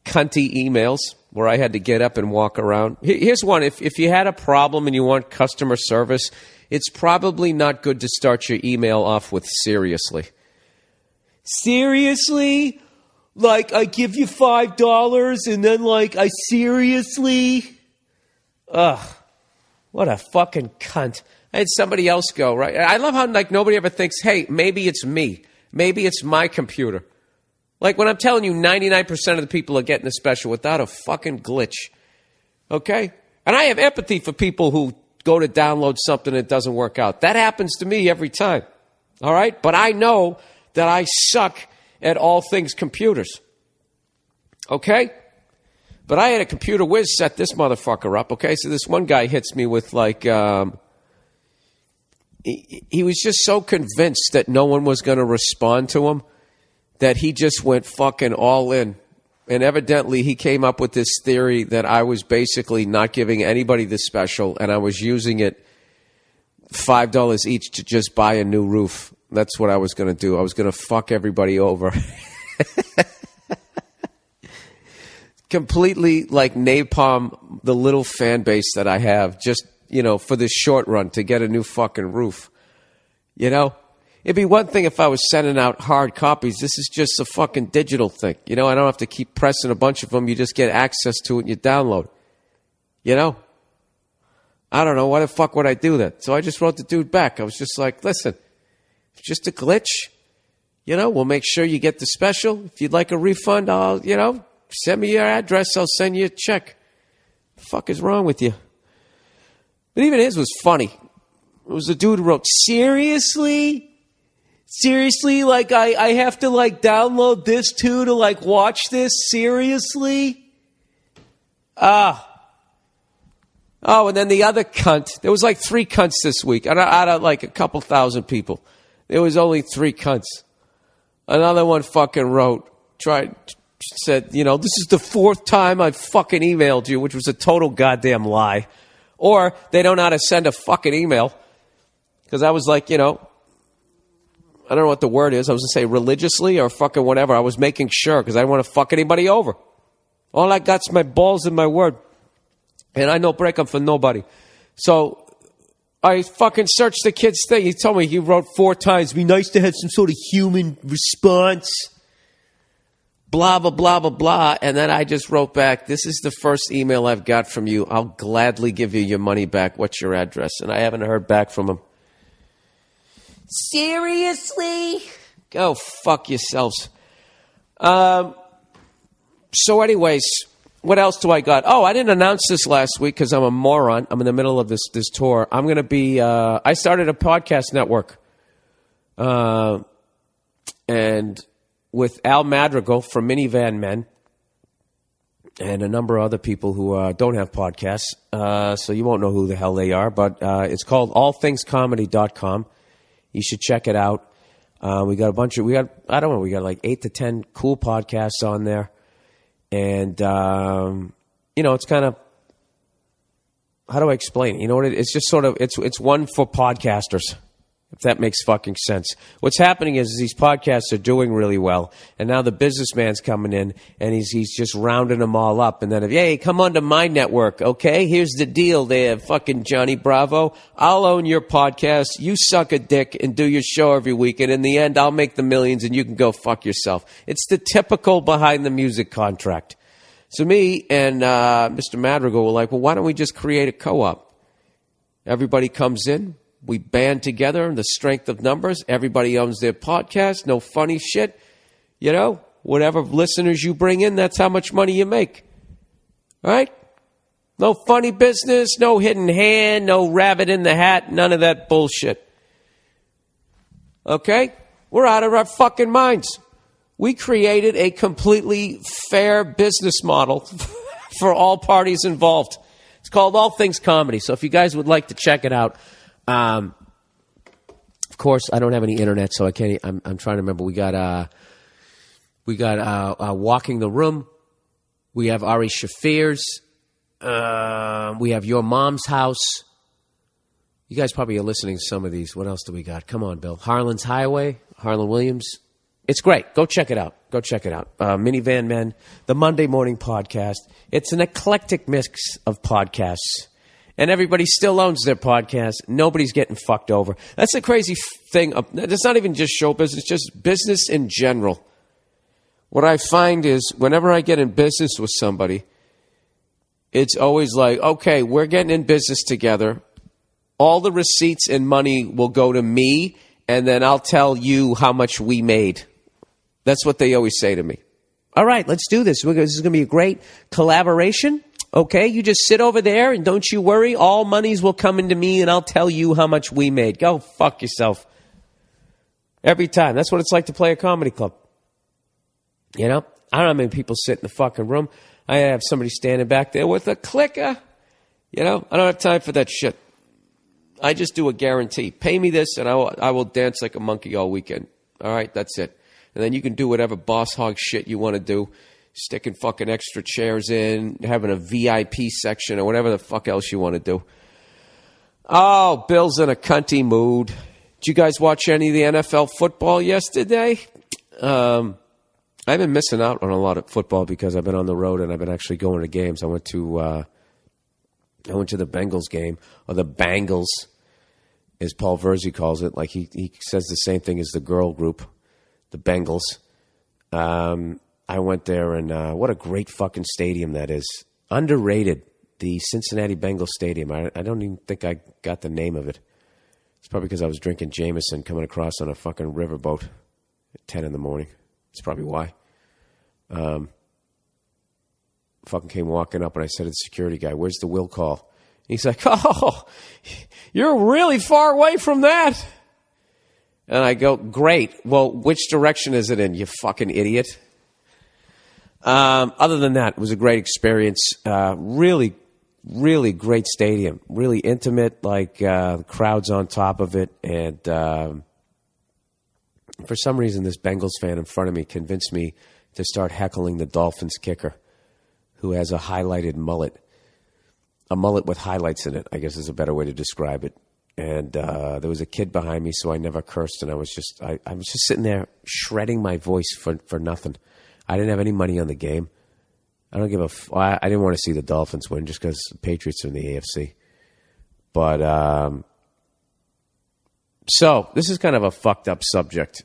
cunty emails where I had to get up and walk around. Here's one. If you had a problem and you want customer service, it's probably not good to start your email off with seriously. Seriously? Like, I give you $5 and then, I seriously? Ugh. What a fucking cunt. I had somebody else go, right? I love how like nobody ever thinks, hey, maybe it's me. Maybe it's my computer. Like when I'm telling you 99% of the people are getting the special without a fucking glitch. Okay? And I have empathy for people who go to download something and it doesn't work out. That happens to me every time. All right? But I know that I suck at all things computers. Okay? But I had a computer whiz set this motherfucker up. Okay? So this one guy hits me with like... He was just so convinced that no one was going to respond to him that he just went fucking all in. And evidently he came up with this theory that I was basically not giving anybody the special and I was using it $5 each to just buy a new roof. That's what I was going to do. I was going to fuck everybody over. Completely like napalm the little fan base that I have just, you know, for the short run to get a new fucking roof. You know? It'd be one thing if I was sending out hard copies. This is just a fucking digital thing. You know, I don't have to keep pressing a bunch of them. You just get access to it and you download. You know? I don't know. Why the fuck would I do that? So I just wrote the dude back. I was just like, listen, it's just a glitch. You know, we'll make sure you get the special. If you'd like a refund, I'll, you know, send me your address. I'll send you a check. The fuck is wrong with you? But even his was funny. It was a dude who wrote, seriously? Seriously? Like, I have to, like, download this, too, to, like, watch this? Seriously? Oh, and then the other cunt. There was, like, 3 cunts this week. Out of, like, a couple thousand people. There was only 3 cunts. Another one fucking said, you know, this is the 4th time I've fucking emailed you, which was a total goddamn lie. Or they don't know how to send a fucking email. Because I was like, you know, I don't know what the word is. I was going to say religiously or fucking whatever. I was making sure because I didn't want to fuck anybody over. All I got's my balls and my word. And I don't break them for nobody. So I fucking searched the kid's thing. He told me he wrote 4 times. It'd be nice to have some sort of human response. Blah, blah, blah, blah, blah. And then I just wrote back, this is the first email I've got from you. I'll gladly give you your money back. What's your address? And I haven't heard back from him. Seriously? Go fuck yourselves. So anyways, what else do I got? Oh, I didn't announce this last week because I'm a moron. I'm in the middle of this tour. I'm going to be, I started a podcast network. And with Al Madrigal from Minivan Men and a number of other people who don't have podcasts. So you won't know who the hell they are, but it's called allthingscomedy.com. You should check it out. We got like 8 to 10 cool podcasts on there. And, you know, it's kind of, how do I explain it? You know what it's just sort of, it's one for podcasters. If that makes fucking sense. What's happening is these podcasts are doing really well, and now the businessman's coming in, and he's just rounding them all up. And then, hey, come onto my network, okay? Here's the deal there, fucking Johnny Bravo. I'll own your podcast. You suck a dick and do your show every week, and in the end, I'll make the millions, and you can go fuck yourself. It's the typical behind-the-music contract. So me and Mr. Madrigal were like, well, why don't we just create a co-op? Everybody comes in. We band together, the strength of numbers. Everybody owns their podcast. No funny shit. You know, whatever listeners you bring in, that's how much money you make. All right? No funny business, no hidden hand, no rabbit in the hat, none of that bullshit. Okay? We're out of our fucking minds. We created a completely fair business model for all parties involved. It's called All Things Comedy. So if you guys would like to check it out, of course, I don't have any internet, so I can't. I'm trying to remember. We got Walking the Room. We have Ari Shafir's. We have Your Mom's House. You guys probably are listening to some of these. What else do we got? Come on, Bill. Harlan's Highway. Harlan Williams. It's great. Go check it out. Minivan Men, the Monday Morning Podcast. It's an eclectic mix of podcasts. And everybody still owns their podcast. Nobody's getting fucked over. That's the crazy thing. It's not even just show business, just business in general. What I find is whenever I get in business with somebody, it's always like, okay, we're getting in business together. all the receipts and money will go to me, and then I'll tell you how much we made. That's what they always say to me. All right, let's do this. This is going to be a great collaboration. Okay, you just sit over there and don't you worry. All monies will come into me, and I'll tell you how much we made. Go fuck yourself. Every time. That's what it's like to play a comedy club. You know? I don't know how many people sit in the fucking room. I have somebody standing back there with a clicker. You know? I don't have time for that shit. I just do a guarantee. Pay me this, and I will dance like a monkey all weekend. All right? That's it. And then you can do whatever boss hog shit you want to do. Sticking fucking extra chairs in, having a VIP section, or whatever the fuck else you want to do. Oh, Bill's in a cunty mood. Did you guys watch any of the NFL football yesterday? I've been missing out on a lot of football because I've been on the road and I've been actually going to games. I went to the Bengals game, or the Bangles, as Paul Verzi calls it. Like he says the same thing as the girl group, the Bengals. I went there, and what a great fucking stadium that is. Underrated, the Cincinnati Bengals Stadium. I don't even think I got the name of it. It's probably because I was drinking Jameson coming across on a fucking riverboat at 10 in the morning. That's probably why. Fucking came walking up, and I said to the security guy, "Where's the will call?" And he's like, "Oh, you're really far away from that." And I go, "Great. Well, which direction is it in, you fucking idiot?" Other than that, it was a great experience. Really, really great stadium. Really intimate, like the crowd's on top of it. And for some reason, this Bengals fan in front of me convinced me to start heckling the Dolphins kicker, who has a highlighted mullet. A mullet with highlights in it, I guess is a better way to describe it. And there was a kid behind me, so I never cursed. And I was just sitting there shredding my voice for nothing. I didn't have any money on the game. I don't give a I didn't want to see the Dolphins win just because the Patriots are in the AFC. But so this is kind of a fucked up subject.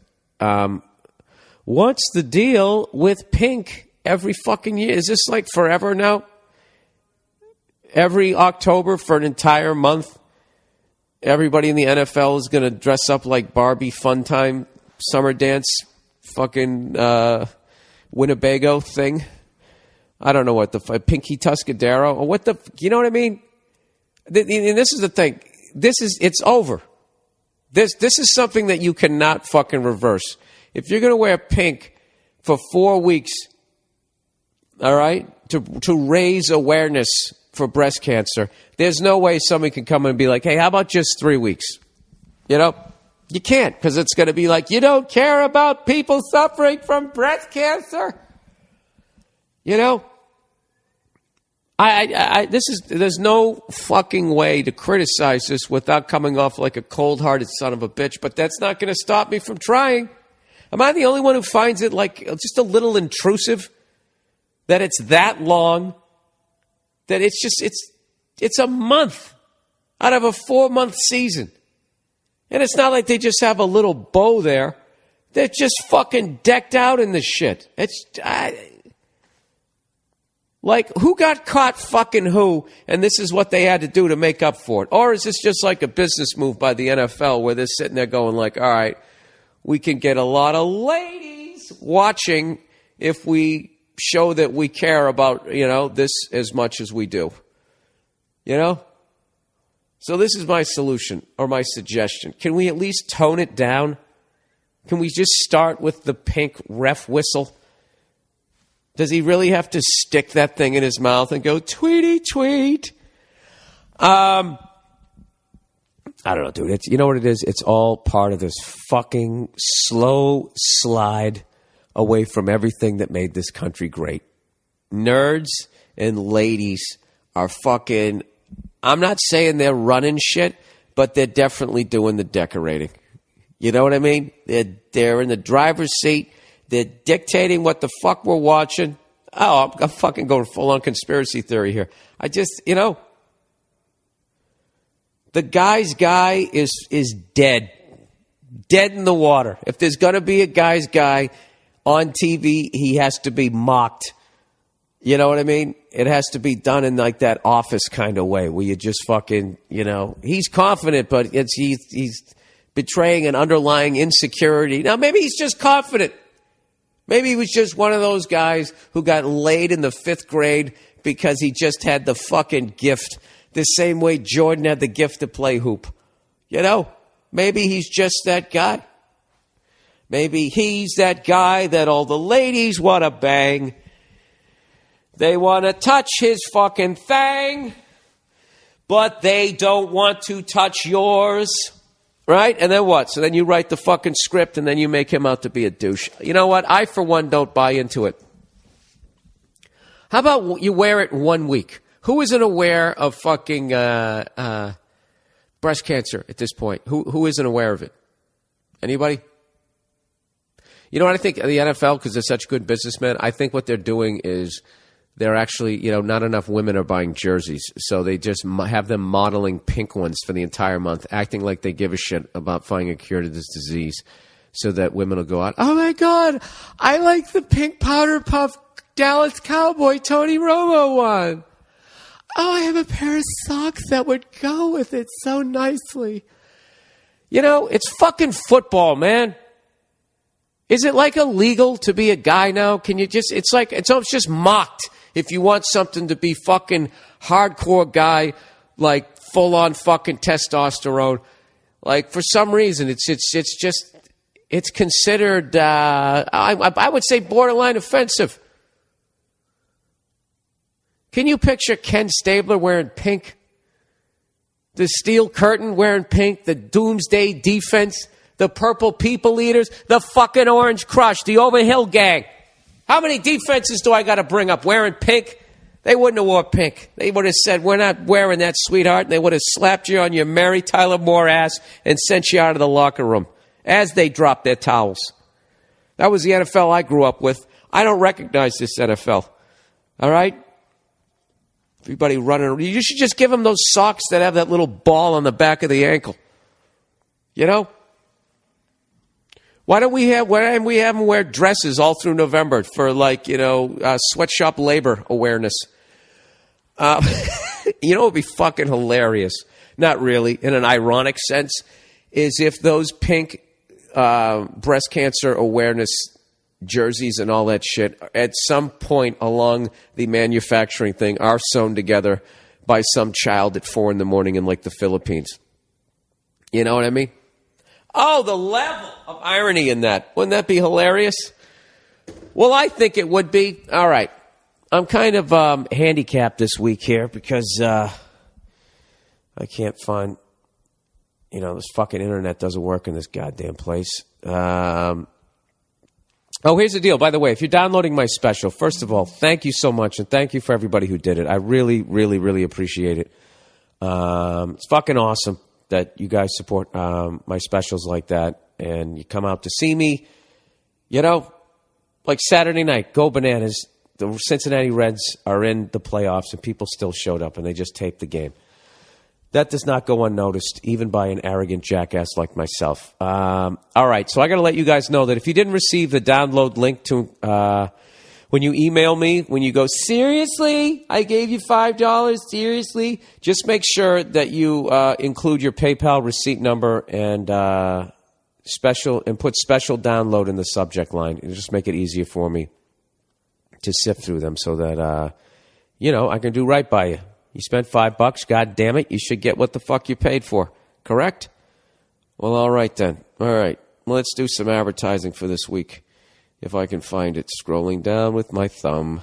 What's the deal with Pink every fucking year? Is this like forever now? Every October for an entire month, everybody in the NFL is going to dress up like Barbie Fun Time Summer Dance fucking Winnebago thing. I don't know what the Pinky Tuscadero or what the, you know what I mean? And this is the thing. It's over. This is something that you cannot fucking reverse. If you're going to wear pink for 4 weeks, all right, to raise awareness for breast cancer, there's no way somebody can come and be like, hey, how about just 3 weeks? You know? You can't, because it's going to be like, you don't care about people suffering from breast cancer. You know? There's no fucking way to criticize this without coming off like a cold-hearted son of a bitch, but that's not going to stop me from trying. Am I the only one who finds it like just a little intrusive that it's that long, that it's a month out of a 4-month season? And it's not like they just have a little bow there. They're just fucking decked out in this shit. Like, who got caught fucking who, and this is what they had to do to make up for it? Or is this just like a business move by the NFL where they're sitting there going like, all right, we can get a lot of ladies watching if we show that we care about, you know, this as much as we do. You know? So this is my solution or my suggestion. Can we at least tone it down? Can we just start with the pink ref whistle? Does he really have to stick that thing in his mouth and go, tweety, tweet? I don't know, dude. You know what it is? It's all part of this fucking slow slide away from everything that made this country great. Nerds and ladies are fucking... I'm not saying they're running shit, but they're definitely doing the decorating. You know what I mean? They're in the driver's seat. They're dictating what the fuck we're watching. Oh, I'm fucking going full-on conspiracy theory here. I just, you know, the guy's guy is dead. Dead in the water. If there's going to be a guy's guy on TV, he has to be mocked You know what I mean? It has to be done in like that office kind of way where you just fucking, he's confident, but he's betraying an underlying insecurity. Now, maybe he's just confident. Maybe he was just one of those guys who got laid in the 5th grade because he just had the fucking gift. The same way Jordan had the gift to play hoop. Maybe he's just that guy. Maybe he's that guy that all the ladies want to bang. They want to touch his fucking thing, but they don't want to touch yours. Right? And then what? So then you write the fucking script and then you make him out to be a douche. You know what? I, for one, don't buy into it. How about you wear it 1 week? Who isn't aware of fucking breast cancer at this point? Who isn't aware of it? Anybody? You know what I think of the NFL, because they're such good businessmen? I think what they're doing is they're actually, not enough women are buying jerseys. So they just have them modeling pink ones for the entire month, acting like they give a shit about finding a cure to this disease so that women will go out, oh my God, I like the pink powder puff Dallas Cowboy Tony Romo one. Oh, I have a pair of socks that would go with it so nicely. It's fucking football, man. Is it like illegal to be a guy now? Can you just, it's just mocked. If you want something to be fucking hardcore guy, like full on fucking testosterone, like for some reason it's considered, I would say borderline offensive. Can you picture Ken Stabler wearing pink? The Steel Curtain wearing pink? The Doomsday Defense? The Purple People Eaters? The fucking Orange Crush? The Overhill Gang? How many defenses do I got to bring up wearing pink? They wouldn't have wore pink. They would have said, we're not wearing that, sweetheart. And they would have slapped you on your Mary Tyler Moore ass and sent you out of the locker room as they dropped their towels. That was the NFL I grew up with. I don't recognize this NFL. All right? Everybody running. You should just give them those socks that have that little ball on the back of the ankle. Why don't we have them wear dresses all through November for sweatshop labor awareness? What would be fucking hilarious? Not really, in an ironic sense, is if those pink breast cancer awareness jerseys and all that shit at some point along the manufacturing thing are sewn together by some child at 4 a.m. in like the Philippines. You know what I mean? Oh, the level of irony in that. Wouldn't that be hilarious? Well, I think it would be. All right. I'm kind of handicapped this week here because I can't find, this fucking internet doesn't work in this goddamn place. Oh, here's the deal. By the way, if you're downloading my special, first of all, thank you so much, and thank you for everybody who did it. I really, really, really appreciate it. It's fucking awesome that you guys support my specials like that, and you come out to see me. Like Saturday night, go bananas. The Cincinnati Reds are in the playoffs, and people still showed up, and they just taped the game. That does not go unnoticed, even by an arrogant jackass like myself. All right, so I got to let you guys know that if you didn't receive the download link to when you email me, when you go, seriously, I gave you $5, seriously, just make sure that you include your PayPal receipt number and put special download in the subject line. It'll just make it easier for me to sift through them so that, I can do right by you. You spent $5, God damn it, you should get what the fuck you paid for. Correct? Well, all right then. All right. Well, let's do some advertising for this week. If I can find it. Scrolling down with my thumb.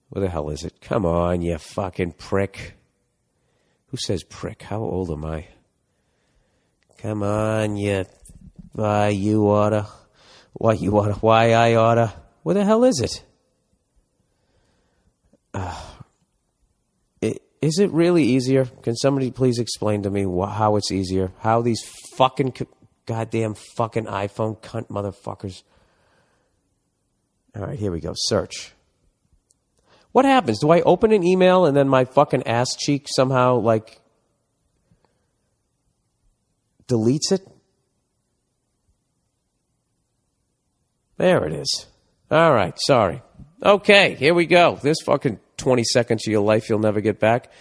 Where the hell is it? Come on, you fucking prick. Who says prick? How old am I? Come on, you oughta. What you oughta? Why I oughta? Where the hell is it? Is it really easier? Can somebody please explain to me how it's easier? How these fucking goddamn fucking iPhone cunt motherfuckers. All right, here we go. Search. What happens? Do I open an email and then my fucking ass cheek somehow deletes it? There it is. All right, sorry. Okay, here we go. This fucking 20 seconds of your life you'll never get back.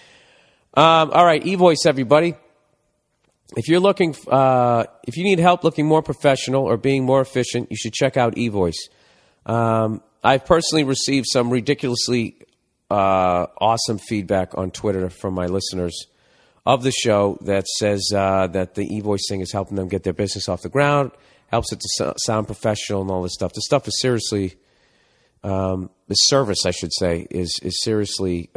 All right, eVoice, everybody. If you're looking, if you need help looking more professional or being more efficient, you should check out eVoice. I've personally received some ridiculously awesome feedback on Twitter from my listeners of the show that says that the eVoice thing is helping them get their business off the ground, helps it to sound professional and all this stuff. The stuff is seriously, the service, I should say, is seriously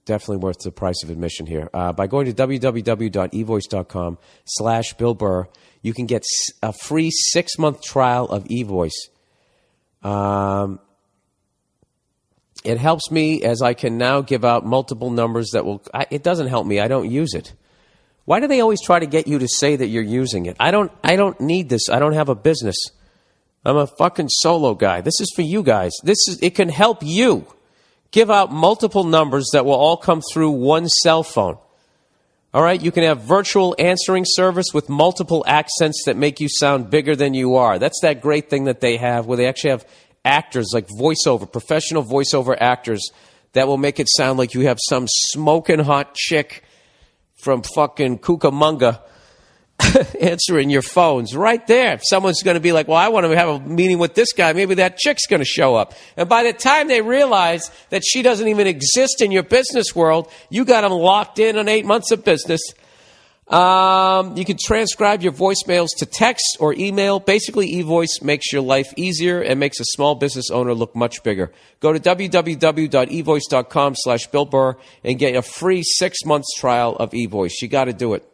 definitely worth the price of admission here. By going to www.evoice.com/Bill Burr, you can get a free 6-month trial of eVoice. It helps me as I can now give out multiple numbers that will... it doesn't help me. I don't use it. Why do they always try to get you to say that you're using it? I don't need this. I don't have a business. I'm a fucking solo guy. This is for you guys. It can help you give out multiple numbers that will all come through one cell phone. All right? You can have virtual answering service with multiple accents that make you sound bigger than you are. That's that great thing that they have where they actually have actors like voiceover, professional voiceover actors that will make it sound like you have some smoking hot chick from fucking Cucamonga answering your phones right there. If someone's going to be like, well, I want to have a meeting with this guy, maybe that chick's going to show up. And by the time they realize that she doesn't even exist in your business world, you got them locked in on 8 months of business. You can transcribe your voicemails to text or email. Basically, eVoice makes your life easier and makes a small business owner look much bigger. Go to www.evoice.com/Bill Burr and get a free 6 months trial of eVoice. You got to do it.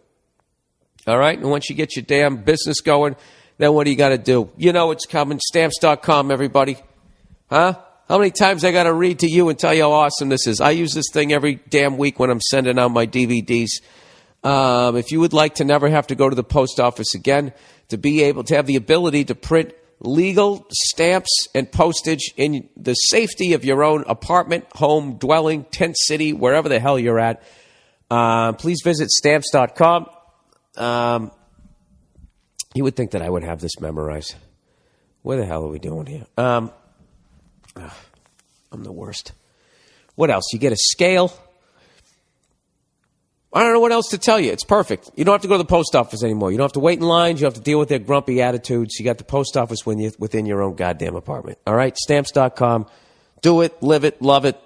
All right? And once you get your damn business going, then what do you got to do? You know it's coming. Stamps.com, everybody. Huh? How many times I got to read to you and tell you how awesome this is? I use this thing every damn week when I'm sending out my DVDs. If you would like to never have to go to the post office again, to be able to have the ability to print legal stamps and postage in the safety of your own apartment, home, dwelling, tent city, wherever the hell you're at, please visit stamps.com. You would think that I would have this memorized. What the hell are we doing here? I'm the worst. What else? You get a scale. I don't know what else to tell you. It's perfect. You don't have to go to the post office anymore. You don't have to wait in lines. You don't have to deal with their grumpy attitudes. You got the post office within your own goddamn apartment. All right? Stamps.com. Do it, live it, love it.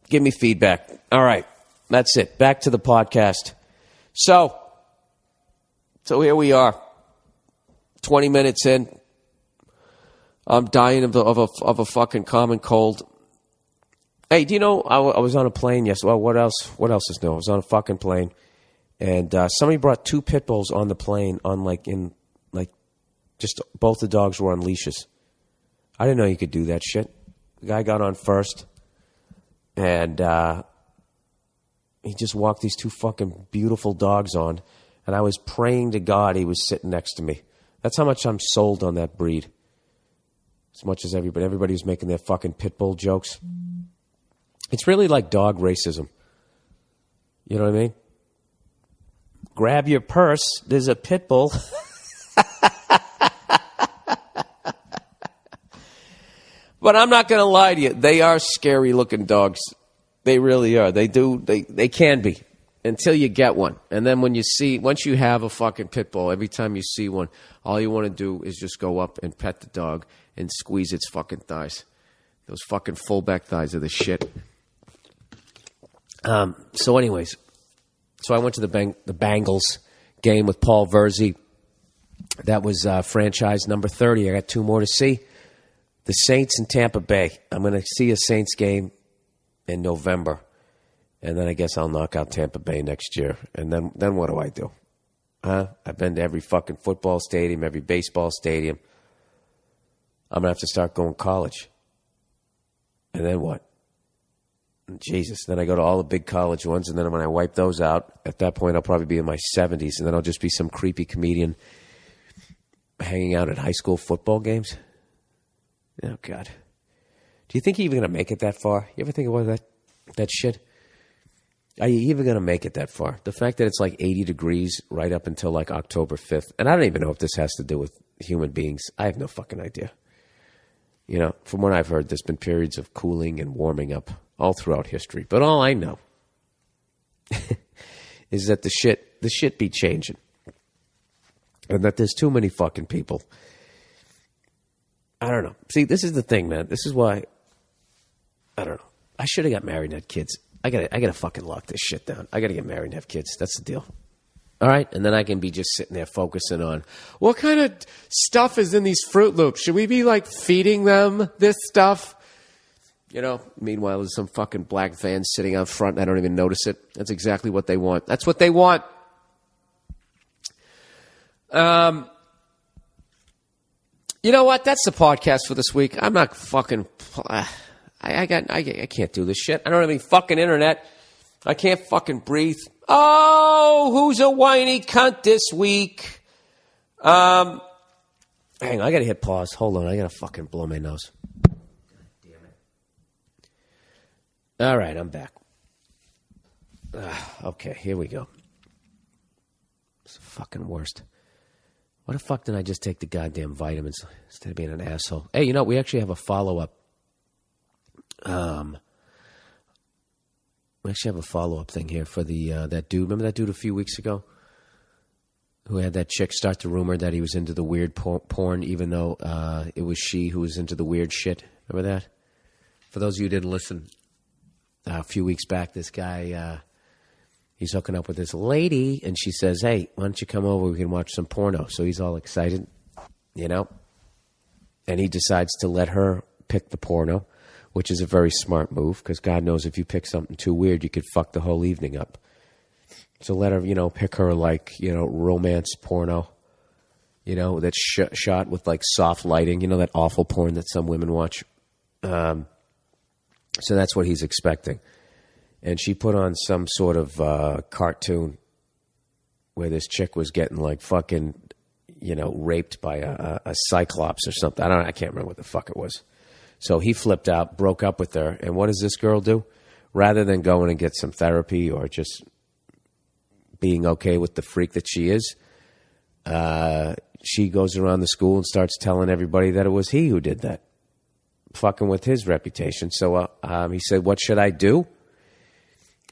Give me feedback. All right. That's it. Back to the podcast. So here we are. 20 minutes in. I'm dying of a fucking common cold. Hey, do you know, I was on a plane yesterday. Well, what else is new? I was on a fucking plane, and somebody brought 2 pit bulls on the plane just both the dogs were on leashes. I didn't know you could do that shit. The guy got on first, and he just walked these 2 fucking beautiful dogs on, and I was praying to God he was sitting next to me. That's how much I'm sold on that breed. As much as everybody was making their fucking pit bull jokes. It's really like dog racism. You know what I mean? Grab your purse. There's a pit bull. But I'm not going to lie to you. They are scary looking dogs. They really are. They can be until you get one. And then once you have a fucking pit bull, every time you see one, all you want to do is just go up and pet the dog and squeeze its fucking thighs. Those fucking fullback thighs are the shit. So anyways, I went to the Bengals game with Paul Verzi. That was franchise number 30. I got 2 more to see. The Saints in Tampa Bay. I'm going to see a Saints game in November. And then I guess I'll knock out Tampa Bay next year. And then what do I do? I've been to every fucking football stadium, every baseball stadium. I'm going to have to start going college. And then what? Jesus. Then I go to all the big college ones, and then when I wipe those out, at that point I'll probably be in my 70s, and then I'll just be some creepy comedian hanging out at high school football games. Oh, God. Do you think you're even going to make it that far? You ever think about that shit? Are you even going to make it that far? The fact that it's like 80 degrees right up until like October 5th, and I don't even know if this has to do with human beings. I have no fucking idea. You know, from what I've heard, there's been periods of cooling and warming up all throughout history. But all I know is that the shit be changing. And that there's too many fucking people. I don't know. See, this is the thing, man. This is why, I don't know. I should have got married and had kids. I gotta fucking lock this shit down. I gotta get married and have kids. That's the deal. All right? And then I can be just sitting there focusing on, what kind of stuff is in these Fruit Loops? Should we be, like, feeding them this stuff? You know, meanwhile, there's some fucking black van sitting out front and I don't even notice it. That's exactly what they want. That's what they want. You know what? That's the podcast for this week. I'm not fucking... I can't do this shit. I don't have any fucking internet. I can't fucking breathe. Oh, who's a whiny cunt this week? Hang on, I gotta hit pause. Hold on, I gotta fucking blow my nose. God damn it. All right, I'm back. Okay, here we go. It's the fucking worst. Why the fuck did I just take the goddamn vitamins instead of being an asshole? Hey, you know, we actually have a follow-up. We actually have a follow-up thing here for the that dude. Remember that dude a few weeks ago who had that chick start the rumor that he was into the weird porn, even though it was she who was into the weird shit? Remember that? For those of you who didn't listen, a few weeks back, this guy, he's hooking up with this lady, and she says, hey, why don't you come over? We can watch some porno. So he's all excited, you know, and he decides to let her pick the porno, which is a very smart move, because God knows if you pick something too weird, you could fuck the whole evening up. So let her, you know, pick her, like, you know, romance porno, you know, that's shot with, like, soft lighting, you know, that awful porn that some women watch. So that's what he's expecting. And she put on some sort of cartoon where this chick was getting, like, fucking, you know, raped by a cyclops or something. I can't remember what the fuck it was. So he flipped out, broke up with her, and what does this girl do? Rather than going and get some therapy or just being okay with the freak that she is, she goes around the school and starts telling everybody that it was he who did that, fucking with his reputation. So he said, what should I do?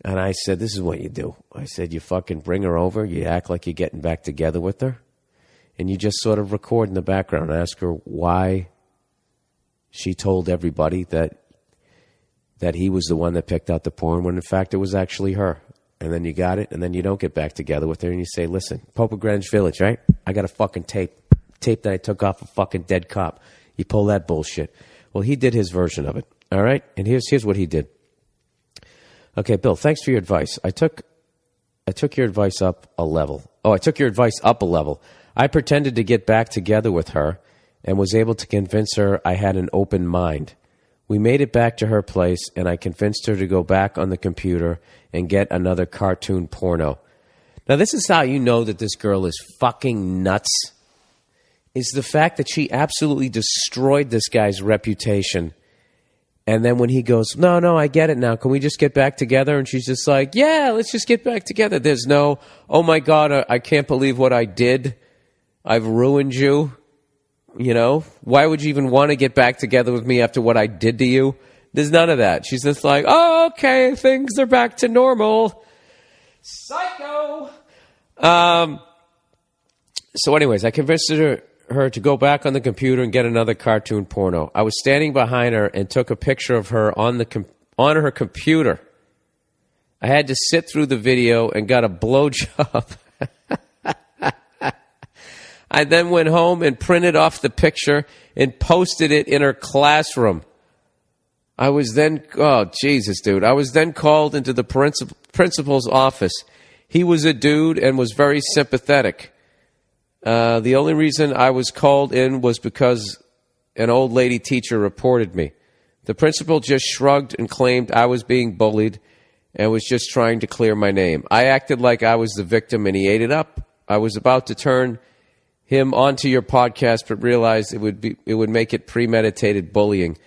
And I said, this is what you do. I said, you fucking bring her over, you act like you're getting back together with her, and you just sort of record in the background and ask her why she told everybody that he was the one that picked out the porn, when in fact it was actually her. And then you got it, and then you don't get back together with her, and you say, listen, Pope of Greenwich Village, right? I got a fucking tape that I took off a fucking dead cop. You pull that bullshit. Well, he did his version of it, all right? And here's what he did. Okay, Bill, thanks for your advice. I took your advice up a level. Oh, I took your advice up a level. I pretended to get back together with her and was able to convince her I had an open mind. We made it back to her place, and I convinced her to go back on the computer and get another cartoon porno. Now, this is how you know that this girl is fucking nuts, is the fact that she absolutely destroyed this guy's reputation. And then when he goes, no, I get it now. Can we just get back together? And she's just like, yeah, let's just get back together. There's no, oh, my God, I can't believe what I did. I've ruined you. You know, why would you even want to get back together with me after what I did to you? There's none of that. She's just like, oh, okay, things are back to normal. Psycho. So anyways, I convinced her to go back on the computer and get another cartoon porno. I was standing behind her and took a picture of her on her computer. I had to sit through the video and got a blowjob. I then went home and printed off the picture and posted it in her classroom. I was then called into the principal's office. He was a dude and was very sympathetic. The only reason I was called in was because an old lady teacher reported me. The principal just shrugged and claimed I was being bullied and was just trying to clear my name. I acted like I was the victim and he ate it up. I was about to turn him onto your podcast, but realized it would make it premeditated bullying.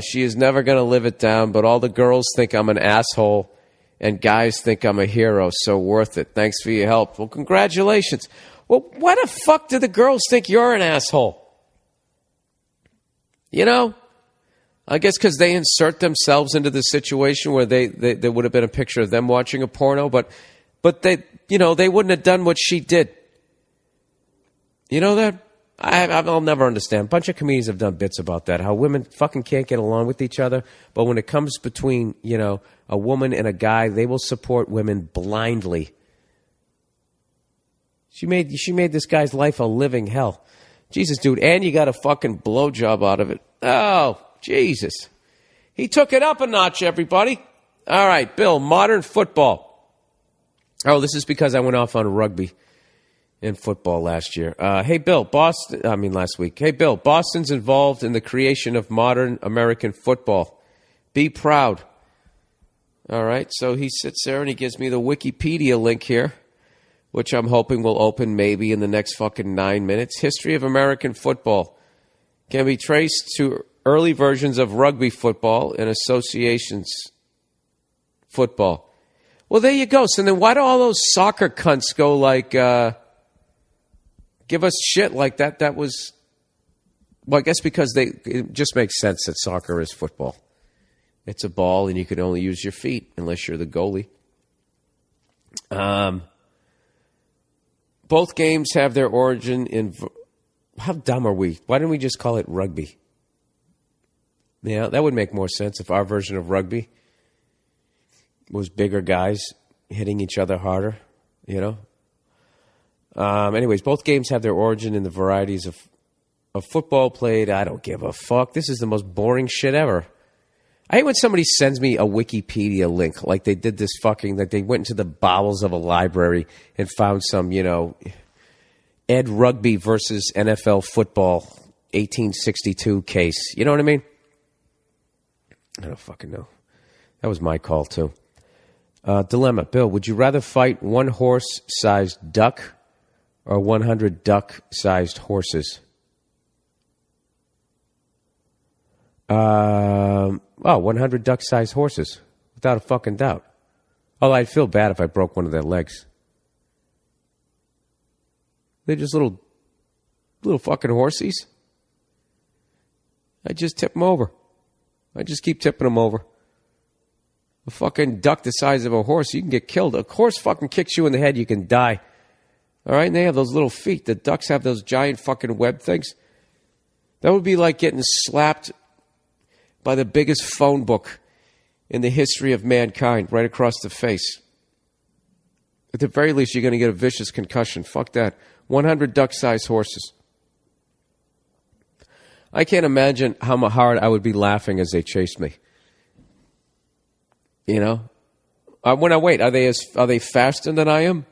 She is never going to live it down, but all the girls think I'm an asshole and guys think I'm a hero, so worth it. Thanks for your help. Well, congratulations. Well, why the fuck do the girls think you're an asshole? You know, I guess because they insert themselves into the situation where there would have been a picture of them watching a porno, but they, they wouldn't have done what she did. You know that? I'll never understand. A bunch of comedians have done bits about that, how women fucking can't get along with each other, but when it comes between, a woman and a guy, they will support women blindly. She made this guy's life a living hell. Jesus, dude, and you got a fucking blowjob out of it. Oh, Jesus. He took it up a notch, everybody. All right, Bill, modern football. Oh, this is because I went off on rugby in football last year. Last week. Hey, Bill, Boston's involved in the creation of modern American football. Be proud. All right, so he sits there and he gives me the Wikipedia link here, which I'm hoping will open maybe in the next fucking 9 minutes. History of American football can be traced to early versions of rugby football and associations football. Well, there you go. So then why do all those soccer cunts go like, give us shit like that? That was, well, I guess because it just makes sense that soccer is football. It's a ball and you can only use your feet unless you're the goalie. Both games have their origin in... How dumb are we? Why didn't we just call it rugby? Yeah, that would make more sense if our version of rugby was bigger guys hitting each other harder, Anyways, both games have their origin in the varieties of football played. I don't give a fuck. This is the most boring shit ever. I hate when somebody sends me a Wikipedia link, like they did this like they went into the bowels of a library and found some, Ed Rugby versus NFL football 1862 case. You know what I mean? I don't fucking know. That was my call, too. Dilemma. Bill, would you rather fight one horse-sized duck or 100 duck-sized horses? 100 duck-sized horses, without a fucking doubt. Oh, I'd feel bad if I broke one of their legs. They're just little fucking horsies. I just tip them over. I just keep tipping them over. A fucking duck the size of a horse, you can get killed. A horse fucking kicks you in the head, you can die. All right, and they have those little feet. The ducks have those giant fucking web things. That would be like getting slapped by the biggest phone book in the history of mankind right across the face. At the very least, you're going to get a vicious concussion. Fuck that. 100 duck-sized horses. I can't imagine how hard I would be laughing as they chased me. When I wait, are they faster than I am?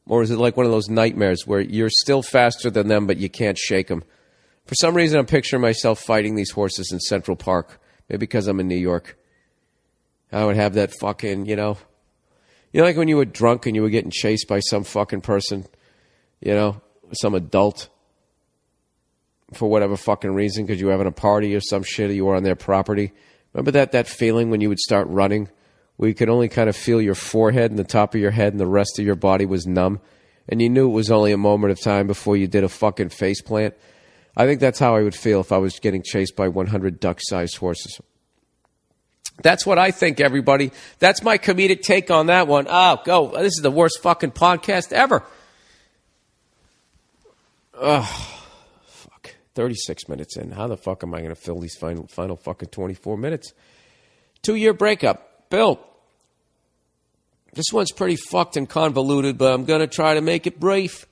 Or is it like one of those nightmares where you're still faster than them, but you can't shake them? For some reason, I'm picturing myself fighting these horses in Central Park. Maybe because I'm in New York. I would have that fucking, like when you were drunk and you were getting chased by some fucking person, some adult, for whatever fucking reason, because you were having a party or some shit, or you were on their property. Remember that feeling when you would start running, where you could only kind of feel your forehead and the top of your head and the rest of your body was numb, and you knew it was only a moment of time before you did a fucking face plant? I think that's how I would feel if I was getting chased by 100 duck-sized horses. That's what I think, everybody. That's my comedic take on that one. Oh, go. This is the worst fucking podcast ever. Oh, fuck. 36 minutes in. How the fuck am I going to fill these final fucking 24 minutes? 2-year breakup. Bill, this one's pretty fucked and convoluted, but I'm going to try to make it brief.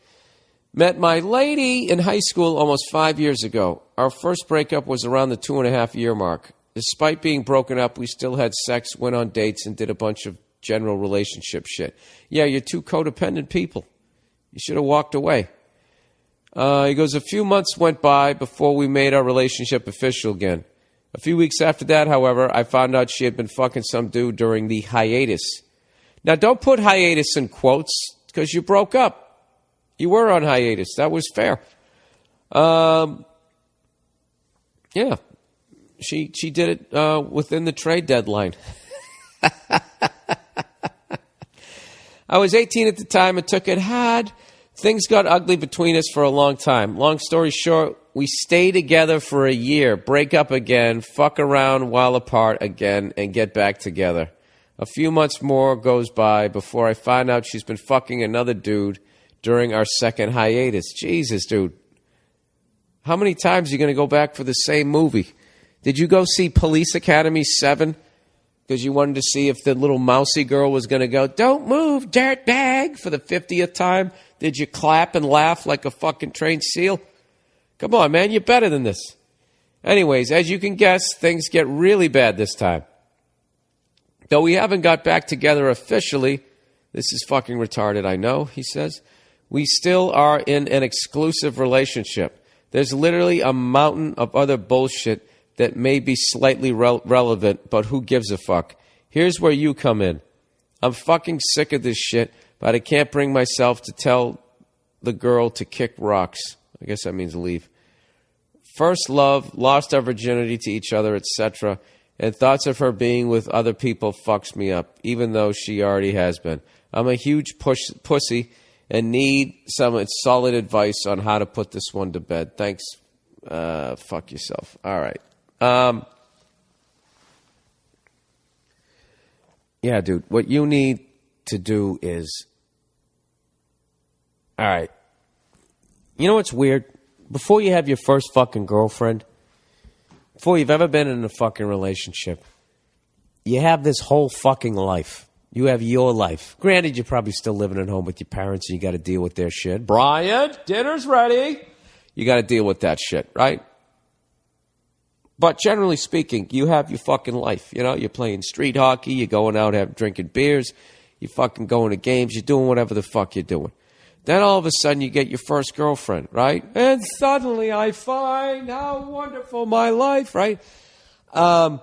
Met my lady in high school almost 5 years ago. Our first breakup was around the 2.5-year mark. Despite being broken up, we still had sex, went on dates, and did a bunch of general relationship shit. Yeah, you're two codependent people. You should have walked away. He goes, a few months went by before we made our relationship official again. A few weeks after that, however, I found out she had been fucking some dude during the hiatus. Now, don't put hiatus in quotes, because you broke up. You were on hiatus. That was fair. Yeah. She did it within the trade deadline. I was 18 at the time and took it hard. Things got ugly between us for a long time. Long story short, we stay together for a year, break up again, fuck around while apart again, and get back together. A few months more goes by before I find out she's been fucking another dude during our second hiatus. Jesus, dude. How many times are you going to go back for the same movie? Did you go see Police Academy 7? Because you wanted to see if the little mousy girl was going to go, "Don't move, dirt bag," for the 50th time? Did you clap and laugh like a fucking trained seal? Come on, man, you're better than this. Anyways, as you can guess, things get really bad this time. Though we haven't got back together officially, this is fucking retarded, I know, he says, we still are in an exclusive relationship. There's literally a mountain of other bullshit that may be slightly relevant, but who gives a fuck? Here's where you come in. I'm fucking sick of this shit, but I can't bring myself to tell the girl to kick rocks. I guess that means leave. First love, lost our virginity to each other, etc., and thoughts of her being with other people fucks me up, even though she already has been. I'm a huge pussy and need some solid advice on how to put this one to bed. Thanks. Fuck yourself. All right. Yeah, dude, what you need to do is, all right, you know what's weird? Before you have your first fucking girlfriend, before you've ever been in a fucking relationship, you have this whole fucking life. You have your life. Granted, you're probably still living at home with your parents and you got to deal with their shit. Brian, dinner's ready. You got to deal with that shit, right? But generally speaking, you have your fucking life. You know, you're playing street hockey, you're going out drinking beers, you're fucking going to games, you're doing whatever the fuck you're doing. Then all of a sudden you get your first girlfriend, right? And suddenly I find how wonderful my life, right? And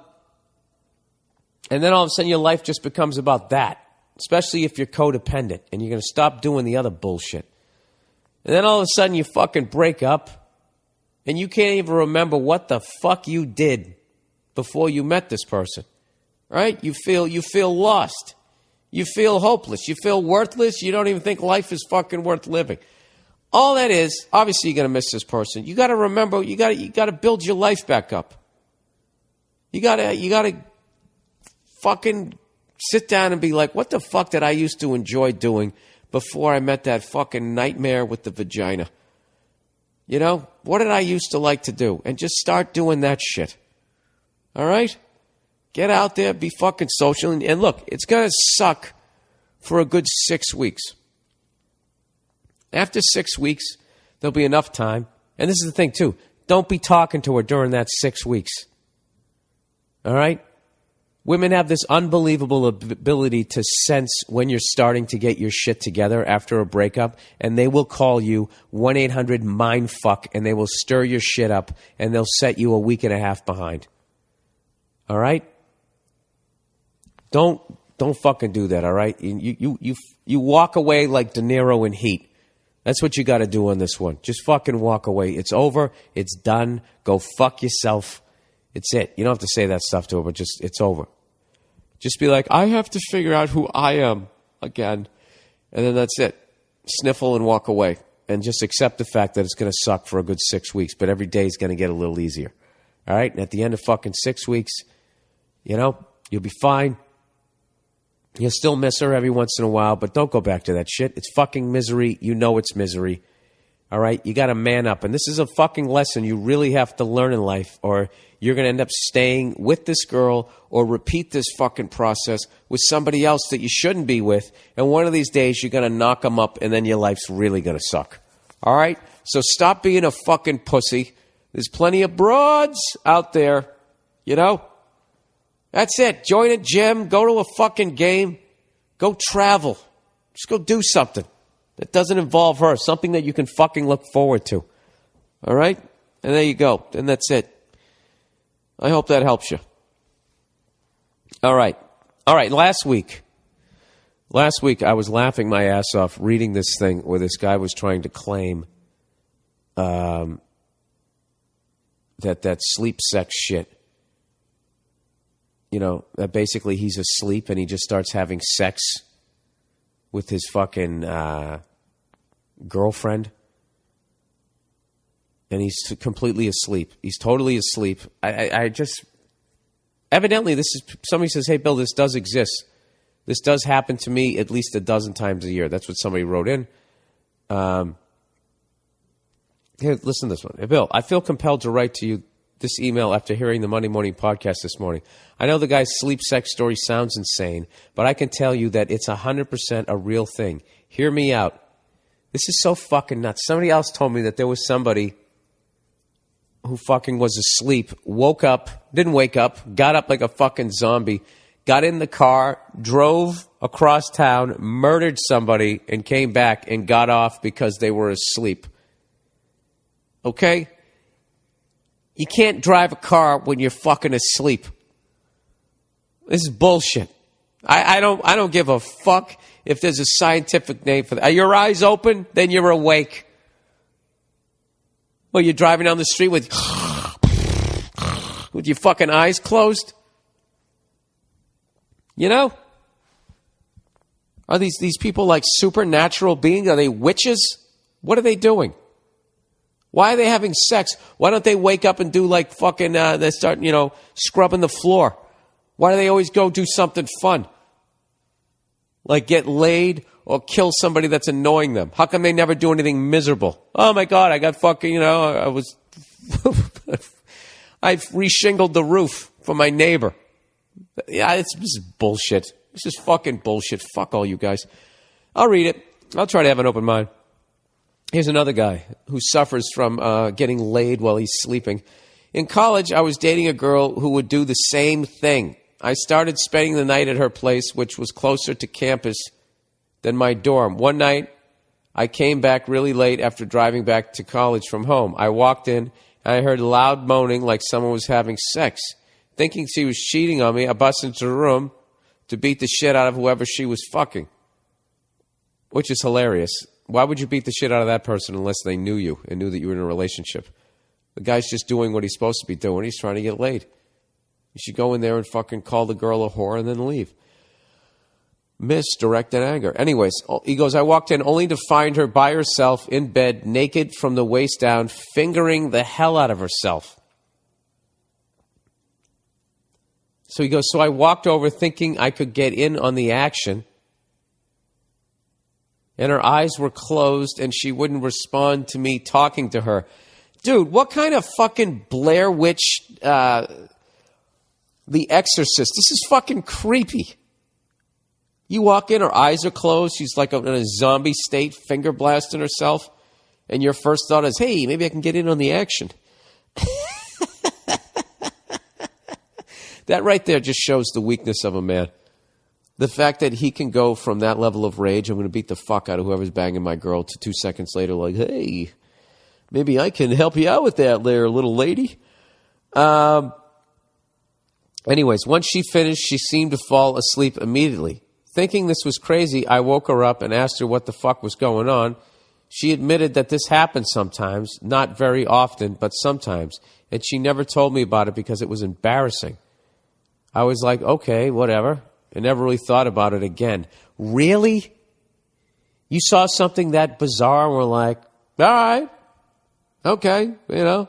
then all of a sudden your life just becomes about that, especially if you're codependent and you're going to stop doing the other bullshit. And then all of a sudden you fucking break up and you can't even remember what the fuck you did before you met this person, right? You feel lost. You feel hopeless. You feel worthless. You don't even think life is fucking worth living. All that is, obviously you're going to miss this person. You got to remember, you got to build your life back up. You got to fucking sit down and be like, what the fuck did I used to enjoy doing before I met that fucking nightmare with the vagina? You know, what did I used to like to do? And just start doing that shit. All right? Get out there, be fucking social. And look, it's going to suck for a good 6 weeks. After 6 weeks, there'll be enough time. And this is the thing, too. Don't be talking to her during that 6 weeks. All right? Women have this unbelievable ability to sense when you're starting to get your shit together after a breakup, and they will call you 1-800-MINDFUCK, and they will stir your shit up, and they'll set you a week and a half behind. All right? Don't fucking do that, all right? You walk away like De Niro in Heat. That's what you got to do on this one. Just fucking walk away. It's over. It's done. Go fuck yourself. It's it. You don't have to say that stuff to her, but just it's over. Just be like, I have to figure out who I am again. And then that's it. Sniffle and walk away. And just accept the fact that it's going to suck for a good 6 weeks, but every day is going to get a little easier. All right? And at the end of fucking 6 weeks, you know, you'll be fine. You'll still miss her every once in a while, but don't go back to that shit. It's fucking misery. You know it's misery. All right? You got to man up. And this is a fucking lesson you really have to learn in life, or you're going to end up staying with this girl or repeat this fucking process with somebody else that you shouldn't be with. And one of these days, you're going to knock them up, and then your life's really going to suck. All right? So stop being a fucking pussy. There's plenty of broads out there, you know? That's it. Join a gym. Go to a fucking game. Go travel. Just go do something that doesn't involve her. Something that you can fucking look forward to. All right? And there you go. And that's it. I hope that helps you. All right. Last week I was laughing my ass off reading this thing where this guy was trying to claim that sleep sex shit. You know, that basically he's asleep and he just starts having sex with his fucking girlfriend, and he's completely asleep. He's totally asleep. I just, evidently, this is, somebody says, hey, Bill, this does exist. This does happen to me at least a dozen times a year. That's what somebody wrote in. Here, listen to this one. Hey, Bill, I feel compelled to write to you this email after hearing the Monday morning podcast this morning. I know the guy's sleep sex story sounds insane, but I can tell you that it's 100% a real thing. Hear me out. This is so fucking nuts. Somebody else told me that there was somebody who fucking was asleep, woke up, didn't wake up, got up like a fucking zombie, got in the car, drove across town, murdered somebody, and came back and got off because they were asleep. Okay? You can't drive a car when you're fucking asleep. This is bullshit. I don't give a fuck if there's a scientific name for that. Are your eyes open? Then you're awake. Well, you're driving down the street with your fucking eyes closed? You know? Are these people like supernatural beings? Are they witches? What are they doing? Why are they having sex? Why don't they wake up and do like fucking, they start, scrubbing the floor? Why do they always go do something fun? Like get laid or kill somebody that's annoying them? How come they never do anything miserable? Oh my God, I got fucking, I reshingled the roof for my neighbor. Yeah, this is bullshit. This is fucking bullshit. Fuck all you guys. I'll read it. I'll try to have an open mind. Here's another guy who suffers from getting laid while he's sleeping. In college, I was dating a girl who would do the same thing. I started spending the night at her place, which was closer to campus than my dorm. One night, I came back really late after driving back to college from home. I walked in, and I heard loud moaning like someone was having sex. Thinking she was cheating on me, I busted into the room to beat the shit out of whoever she was fucking, which is hilarious. Why would you beat the shit out of that person unless they knew you and knew that you were in a relationship? The guy's just doing what he's supposed to be doing. He's trying to get laid. You should go in there and fucking call the girl a whore and then leave. Misdirected anger. Anyways, he goes, I walked in only to find her by herself in bed, naked from the waist down, fingering the hell out of herself. So he goes, so I walked over thinking I could get in on the action. And her eyes were closed and she wouldn't respond to me talking to her. Dude, what kind of fucking Blair Witch, The Exorcist? This is fucking creepy. You walk in, her eyes are closed. She's like in a zombie state, finger blasting herself. And your first thought is, hey, maybe I can get in on the action. That right there just shows the weakness of a man. The fact that he can go from that level of rage, I'm going to beat the fuck out of whoever's banging my girl, to 2 seconds later, like, hey, maybe I can help you out with that there, little lady. Anyways, once she finished, she seemed to fall asleep immediately. Thinking this was crazy, I woke her up and asked her what the fuck was going on. She admitted that this happens sometimes, not very often, but sometimes. And she never told me about it because it was embarrassing. I was like, okay, whatever. I never really thought about it again. Really? You saw something that bizarre and were like, all right, okay, Then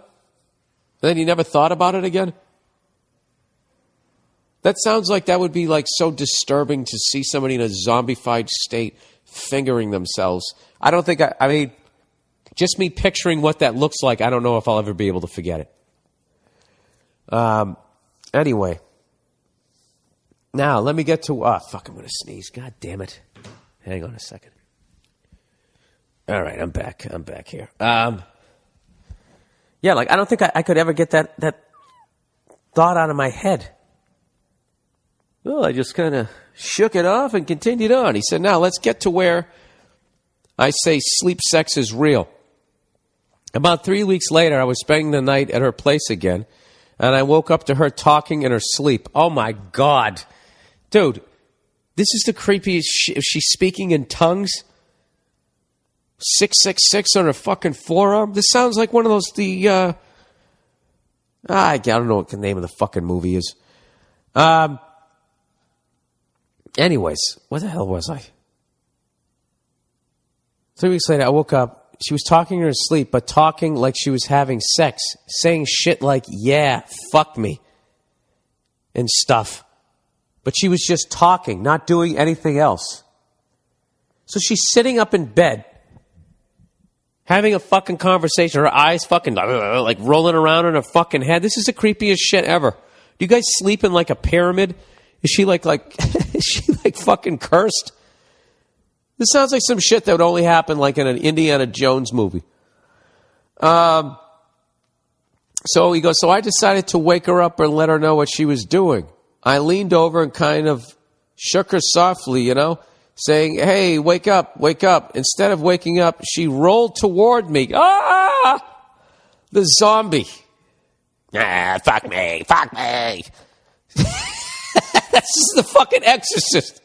you never thought about it again? That sounds like that would be like so disturbing to see somebody in a zombified state fingering themselves. I don't think, I mean, just me picturing what that looks like, I don't know if I'll ever be able to forget it. Anyway. Now, let me get to... I'm going to sneeze. God damn it. Hang on a second. All right, I'm back. I'm back here. Yeah, like, I don't think I could ever get that thought out of my head. Well, I just kind of shook it off and continued on. He said, now, let's get to where I say sleep sex is real. About 3 weeks later, I was spending the night at her place again, and I woke up to her talking in her sleep. Oh, my God. Dude, this is the creepiest shit. If she's speaking in tongues, 666 on her fucking forearm. This sounds like one of those, I don't know what the name of the fucking movie is. Anyways, what the hell was I? 3 weeks later, I woke up. She was talking in her sleep, but talking like she was having sex, saying shit like, yeah, fuck me, and stuff. But she was just talking, not doing anything else. So she's sitting up in bed, having a fucking conversation. Her eyes fucking like rolling around in her fucking head. This is the creepiest shit ever. Do you guys sleep in like a pyramid? Is she like is she like fucking cursed? This sounds like some shit that would only happen like in an Indiana Jones movie. So he goes, so I decided to wake her up and let her know what she was doing. I leaned over and kind of shook her softly, saying, hey, wake up, wake up. Instead of waking up, she rolled toward me. Ah! The zombie. Ah, fuck me, fuck me. This is the fucking Exorcist.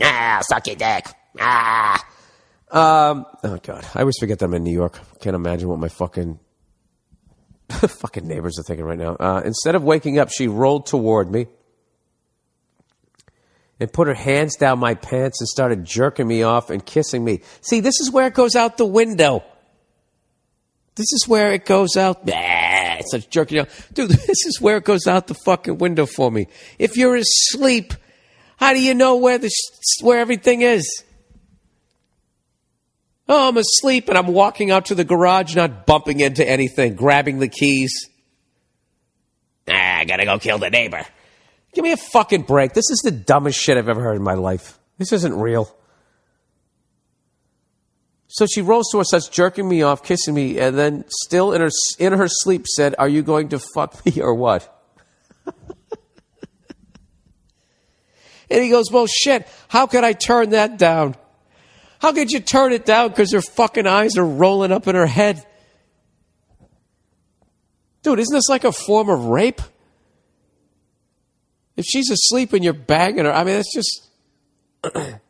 Ah, suck your dick. Ah. Oh, God. I always forget that I'm in New York. Can't imagine what my fucking neighbors are thinking right now. Instead of waking up, she rolled toward me and put her hands down my pants and started jerking me off and kissing me. See, this is where it goes out the window. This is where it goes out. It starts jerking you off. Dude, this is where it goes out the fucking window for me. If you're asleep, how do you know where everything is? Oh, I'm asleep and I'm walking out to the garage, not bumping into anything, grabbing the keys. I gotta go kill the neighbor. Give me a fucking break. This is the dumbest shit I've ever heard in my life. This isn't real. So she rolls to her, starts jerking me off, kissing me, and then still in her sleep said, are you going to fuck me or what? And he goes, well, shit, how could I turn that down? How could you turn it down? Because her fucking eyes are rolling up in her head. Dude, isn't this like a form of rape? If she's asleep and you're banging her, I mean, that's just...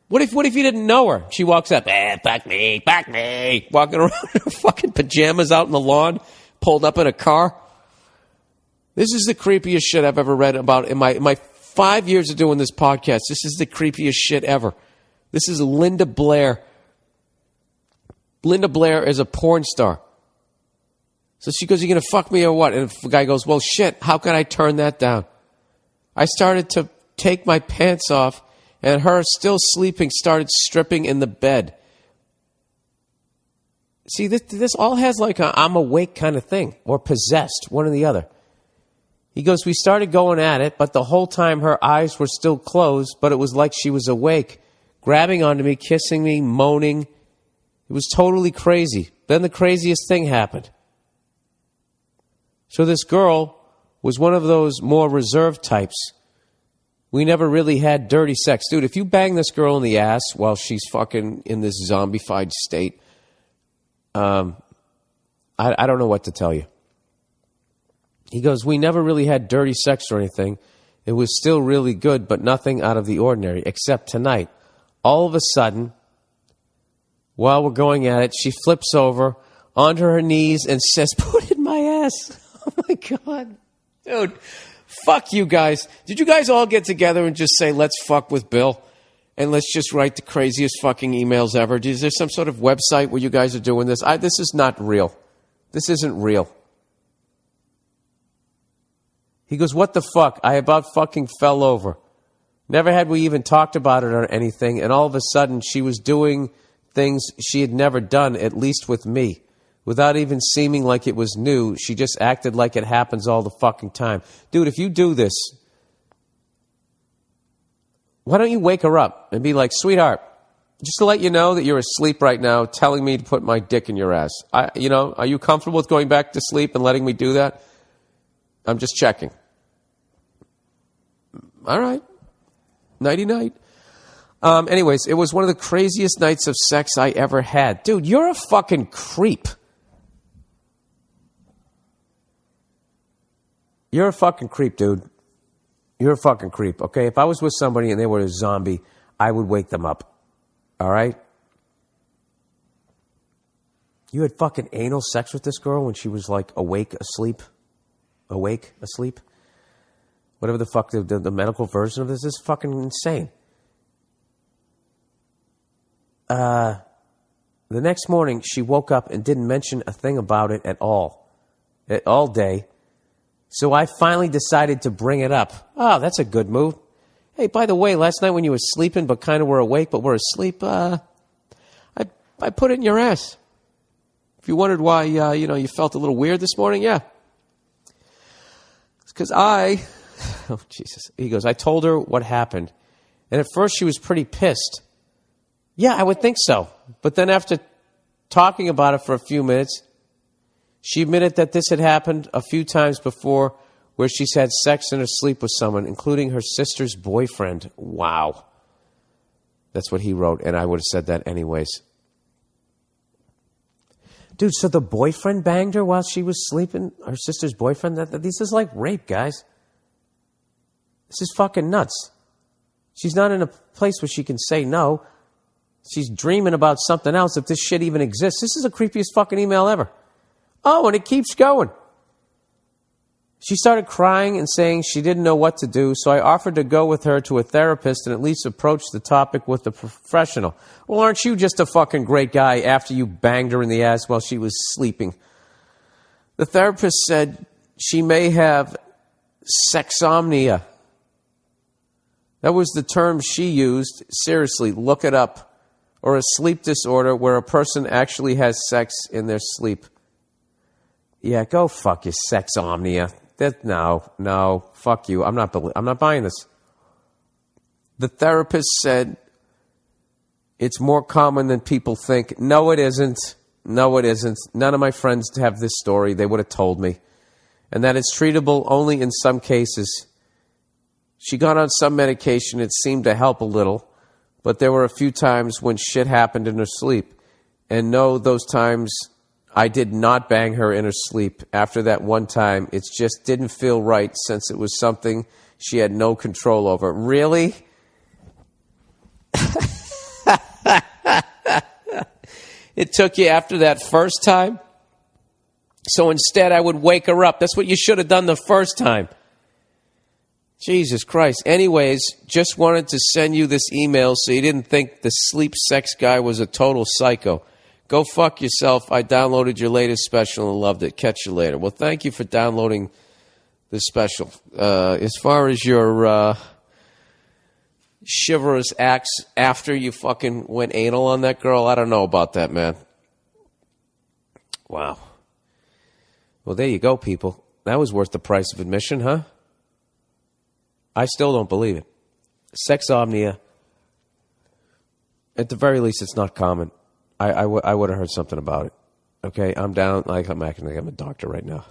What if you didn't know her? She walks up, fuck me, fuck me. Walking around in her fucking pajamas out in the lawn, pulled up in a car. This is the creepiest shit I've ever read about in my 5 years of doing this podcast. This is the creepiest shit ever. This is Linda Blair. Linda Blair is a porn star. So she goes, you going to fuck me or what? And the guy goes, well, shit, how can I turn that down? I started to take my pants off, and her, still sleeping, started stripping in the bed. See, this all has like a I'm awake kind of thing, or possessed, one or the other. He goes, we started going at it, but the whole time her eyes were still closed, but it was like she was awake, grabbing onto me, kissing me, moaning. It was totally crazy. Then the craziest thing happened. So this girl was one of those more reserved types. We never really had dirty sex. Dude, if you bang this girl in the ass while she's fucking in this zombified state, I don't know what to tell you. He goes, we never really had dirty sex or anything. It was still really good, but nothing out of the ordinary, except tonight. All of a sudden, while we're going at it, she flips over onto her knees and says, put it in my ass. Oh, my God. Dude, fuck you guys. Did you guys all get together and just say, let's fuck with Bill? And let's just write the craziest fucking emails ever? Is there some sort of website where you guys are doing this? This is not real. This isn't real. He goes, what the fuck? I about fucking fell over. Never had we even talked about it or anything, and all of a sudden she was doing things she had never done, at least with me. Without even seeming like it was new, she just acted like it happens all the fucking time. Dude, if you do this, why don't you wake her up and be like, sweetheart, just to let you know that you're asleep right now, telling me to put my dick in your ass. Are you comfortable with going back to sleep and letting me do that? I'm just checking. All right. Nighty-night. Anyways, it was one of the craziest nights of sex I ever had. Dude, you're a fucking creep. You're a fucking creep, dude. You're a fucking creep, okay? If I was with somebody and they were a zombie, I would wake them up. All right? You had fucking anal sex with this girl when she was like awake, asleep? Awake, asleep? Whatever the fuck the medical version of this is fucking insane. the next morning, she woke up and didn't mention a thing about it at all day. So I finally decided to bring it up. Oh, that's a good move. Hey, by the way, last night when you were sleeping but kind of were awake but were asleep, I put it in your ass. If you wondered why, you felt a little weird this morning, yeah. It's because oh, Jesus. He goes, I told her what happened. And at first she was pretty pissed. Yeah, I would think so. But then after talking about it for a few minutes, she admitted that this had happened a few times before where she's had sex in her sleep with someone, including her sister's boyfriend. Wow. That's what he wrote, and I would have said that anyways. Dude, so the boyfriend banged her while she was sleeping? Her sister's boyfriend? This is like rape, guys. This is fucking nuts. She's not in a place where she can say no. She's dreaming about something else if this shit even exists. This is the creepiest fucking email ever. Oh, and it keeps going. She started crying and saying she didn't know what to do, so I offered to go with her to a therapist and at least approach the topic with a professional. Well, aren't you just a fucking great guy after you banged her in the ass while she was sleeping? The therapist said she may have sexomnia. That was the term she used. Seriously, look it up. Or a sleep disorder where a person actually has sex in their sleep. Yeah, go fuck your sexomnia. No, fuck you. I'm not buying this. The therapist said it's more common than people think. No, it isn't. None of my friends have this story. They would have told me. And that it's treatable only in some cases. She got on some medication. It seemed to help a little. But there were a few times when shit happened in her sleep. And no, those times I did not bang her in her sleep. After that one time, it just didn't feel right since it was something she had no control over. Really? It took you after that first time? So instead, I would wake her up. That's what you should have done the first time. Jesus Christ. Anyways, just wanted to send you this email so you didn't think the sleep sex guy was a total psycho. Go fuck yourself. I downloaded your latest special and loved it. Catch you later. Well, thank you for downloading this special. As far as your chivalrous acts after you fucking went anal on that girl, I don't know about that, man. Wow. Well, there you go, people. That was worth the price of admission, huh? I still don't believe it. Sexomnia, at the very least, it's not common. I would have heard something about it. Okay, I'm down. I'm acting like I'm a doctor right now.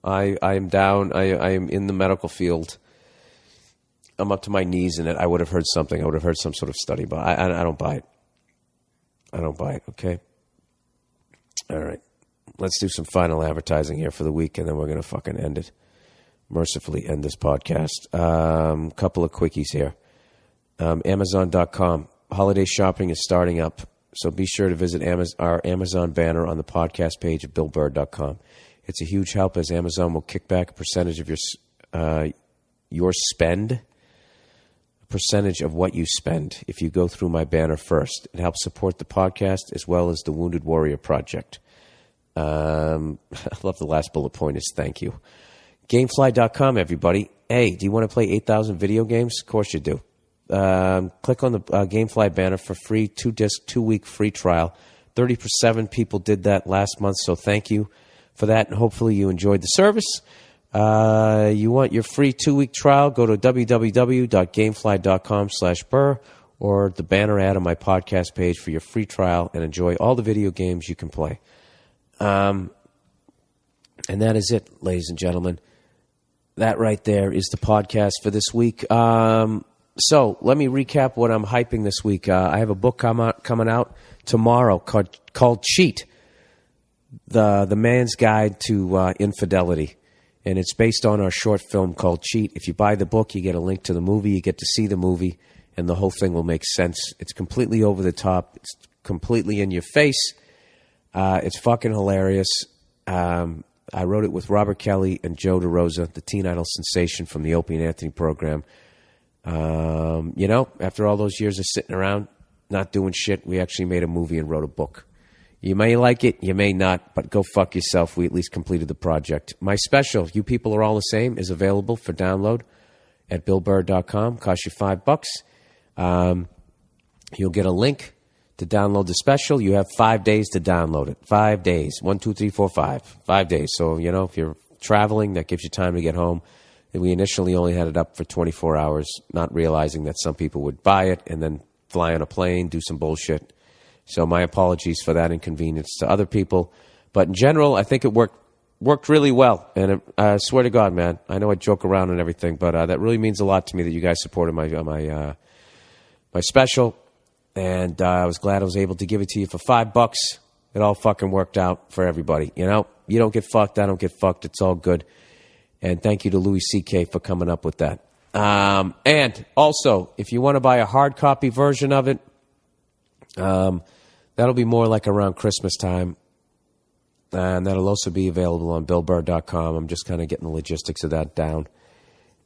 I am down. I am in the medical field. I'm up to my knees in it. I would have heard something. I would have heard some sort of study, but I don't buy it. I don't buy it, okay? All right. Let's do some final advertising here for the week, and then we're going to fucking end it. Mercifully end this podcast. Couple of quickies here. Amazon.com. Holiday shopping is starting up, so be sure to visit our Amazon banner on the podcast page at BillBurr.com. It's a huge help as Amazon will kick back a percentage of your spend, a percentage of what you spend if you go through my banner first. It helps support the podcast as well as the Wounded Warrior Project. I love the last bullet point is thank you. Gamefly.com, everybody. Hey, do you want to play 8,000 video games? Of course you do. Click on the Gamefly banner for free 2-disc, 2-week free trial. 37 people did that last month, so thank you for that, and hopefully you enjoyed the service. You want your free 2-week trial, go to www.gamefly.com/Burr or the banner ad on my podcast page for your free trial and enjoy all the video games you can play. And that is it, ladies and gentlemen. That right there is the podcast for this week. So let me recap what I'm hyping this week. I have a book coming out tomorrow called Cheat, the Man's Guide to Infidelity. And it's based on our short film called Cheat. If you buy the book, you get a link to the movie. You get to see the movie, and the whole thing will make sense. It's completely over the top. It's completely in your face. It's fucking hilarious. I wrote it with Robert Kelly and Joe DeRosa, the teen idol sensation from the Opie and Anthony program. After all those years of sitting around, not doing shit. We actually made a movie and wrote a book. You may like it, you may not, but go fuck yourself. We at least completed the project. My special, You People Are All the Same, is available for download at BillBurr.com. Costs you $5. You'll get a link to download the special. You have 5 days to download it. 5 days. 1, 2, 3, 4, 5. 5 days. So, if you're traveling, that gives you time to get home. And we initially only had it up for 24 hours, not realizing that some people would buy it and then fly on a plane, do some bullshit. So my apologies for that inconvenience to other people. But in general, I think it worked really well. And I swear to God, man, I know I joke around and everything, but that really means a lot to me that you guys supported my special. And I was glad I was able to give it to you for $5. It all fucking worked out for everybody. You don't get fucked, I don't get fucked. It's all good. And thank you to Louis C.K. for coming up with that. And also, if you want to buy a hard copy version of it, that'll be more like around Christmas time. And that'll also be available on BillBurr.com. I'm just kind of getting the logistics of that down.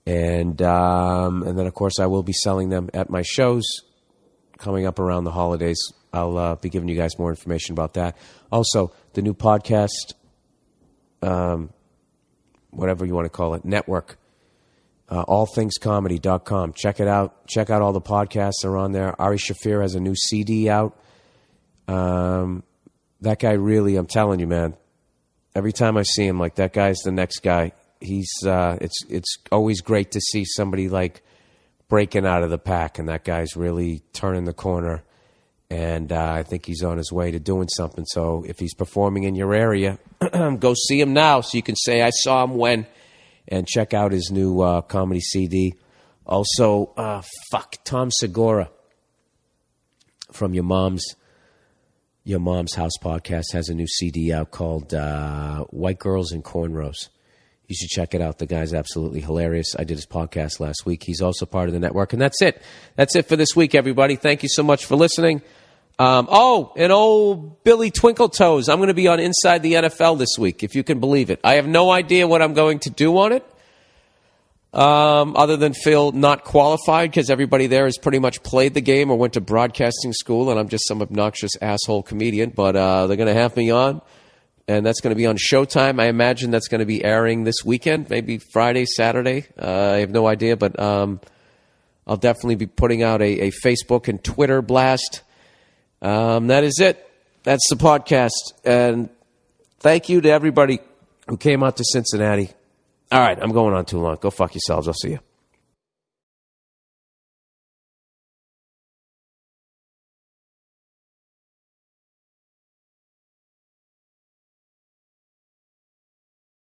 And then, of course, I will be selling them at my shows coming up around the holidays. I'll be giving you guys more information about that. Also, the new podcast, whatever you want to call it, network, allthingscomedy.com. Check it out. Check out all the podcasts that are on there. Ari Shaffir has a new CD out. That guy really, I'm telling you, man, every time I see him, like, that guy's the next guy. He's it's always great to see somebody like breaking out of the pack, and that guy's really turning the corner. And I think he's on his way to doing something. So if he's performing in your area, go see him now so you can say, I saw him when. And check out his new comedy CD. Also, Tom Segura from Your Mom's House podcast has a new CD out called White Girls and Cornrows. You should check it out. The guy's absolutely hilarious. I did his podcast last week. He's also part of the network. And that's it. That's it for this week, everybody. Thank you so much for listening. And old Billy Twinkletoes. I'm going to be on Inside the NFL this week, if you can believe it. I have no idea what I'm going to do on it, other than feel not qualified, because everybody there has pretty much played the game or went to broadcasting school, and I'm just some obnoxious asshole comedian. But they're going to have me on. And that's going to be on Showtime. I imagine that's going to be airing this weekend, maybe Friday, Saturday. I have no idea, but I'll definitely be putting out a Facebook and Twitter blast. That is it. That's the podcast. And thank you to everybody who came out to Cincinnati. All right, I'm going on too long. Go fuck yourselves. I'll see you.